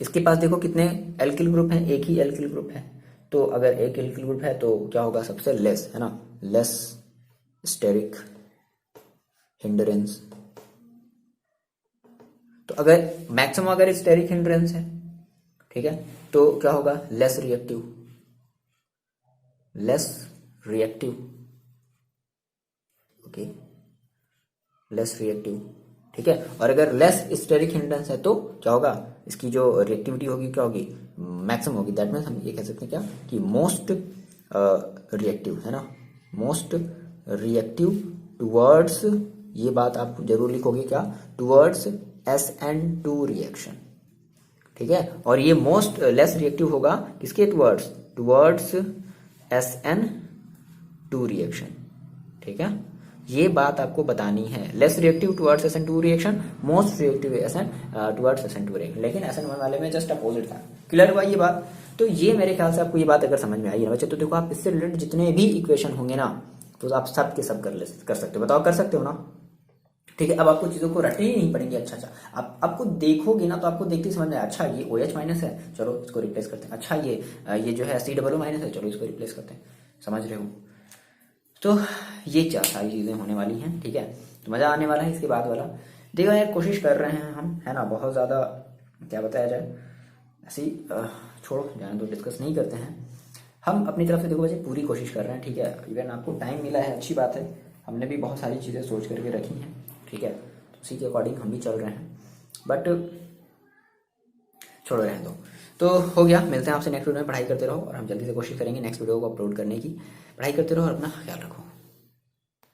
इसके पास देखो कितने एल्किल ग्रुप हैं, 1 ही एल्किल ग्रुप है, तो अगर 1 एल्किल ग्रुप है तो क्या होगा, सबसे लेस, है ना, लेस स्टेरिक हिंड्रेंस। तो अगर मैक्सिमम अगर स्टेरिक हिंड्रेंस है, ठीक है, तो क्या होगा, less reactive, okay, less reactive, ठीक है। और अगर लेस स्टेरिक हिंड्रेंस है तो क्या होगा, इसकी जो रिएक्टिविटी होगी क्या होगी, मैक्सिमम होगी। दैट मीन्स हम ये कह सकते हैं क्या कि मोस्ट रिएक्टिव, है ना, मोस्ट रिएक्टिव टुवर्ड्स, ये बात आप जरूर लिखोगे क्या, टुवर्ड्स SN2 रिएक्शन, ठीक है। और ये मोस्ट लेस रिएक्टिव होगा किसके टुवर्ड्स SN टू रिएक्शन, ठीक है। ये बात आपको बतानी है। Less reactive towards SN2 reaction, most reactive SN towards SN2 reaction, लेकिन SN1 वाले में जस्ट अपोजिट था। क्लियर हुआ ये बात? तो ये मेरे ख्याल से आपको ये बात अगर समझ में आई है बच्चे, तो देखो आप इससे रिलेटेड जितने भी इक्वेशन होंगे ना, तो आप सब के सब कर सकते हो। बताओ कर सकते हो ना? ठीक है। अब आपको चीज़ों को रटनी नहीं पड़ेंगी। अच्छा अच्छा, आप आपको देखोगे ना तो आपको देखते ही समझ में, अच्छा ये OH माइनस है, चलो इसको रिप्लेस करते हैं। अच्छा ये जो है COO माइनस है, चलो इसको रिप्लेस करते हैं। समझ रहे हो? तो ये चार सारी चीज़ें होने वाली हैं, ठीक है। तो मज़ा आने वाला है इसके बाद वाला। देखो यार, कोशिश कर रहे हैं हम, है ना, बहुत ज़्यादा क्या बताया जाए, ऐसी छोड़ो जाने दो, डिस्कस नहीं करते हैं। हम अपनी तरफ से देखो बच्चे पूरी कोशिश कर रहे हैं, ठीक है। इवन आपको टाइम मिला है, अच्छी बात है। हमने भी बहुत सारी चीज़ें सोच करके रखी हैं, ठीक है। तो उसी के अकॉर्डिंग हम भी चल रहे हैं, बट छोड़ो रहने दो। तो हो गया, मिलते हैं आपसे नेक्स्ट वीडियो में। पढ़ाई करते रहो और हम जल्दी से कोशिश करेंगे नेक्स्ट वीडियो को अपलोड करने की। पढ़ाई करते रहो और अपना ख्याल रखो।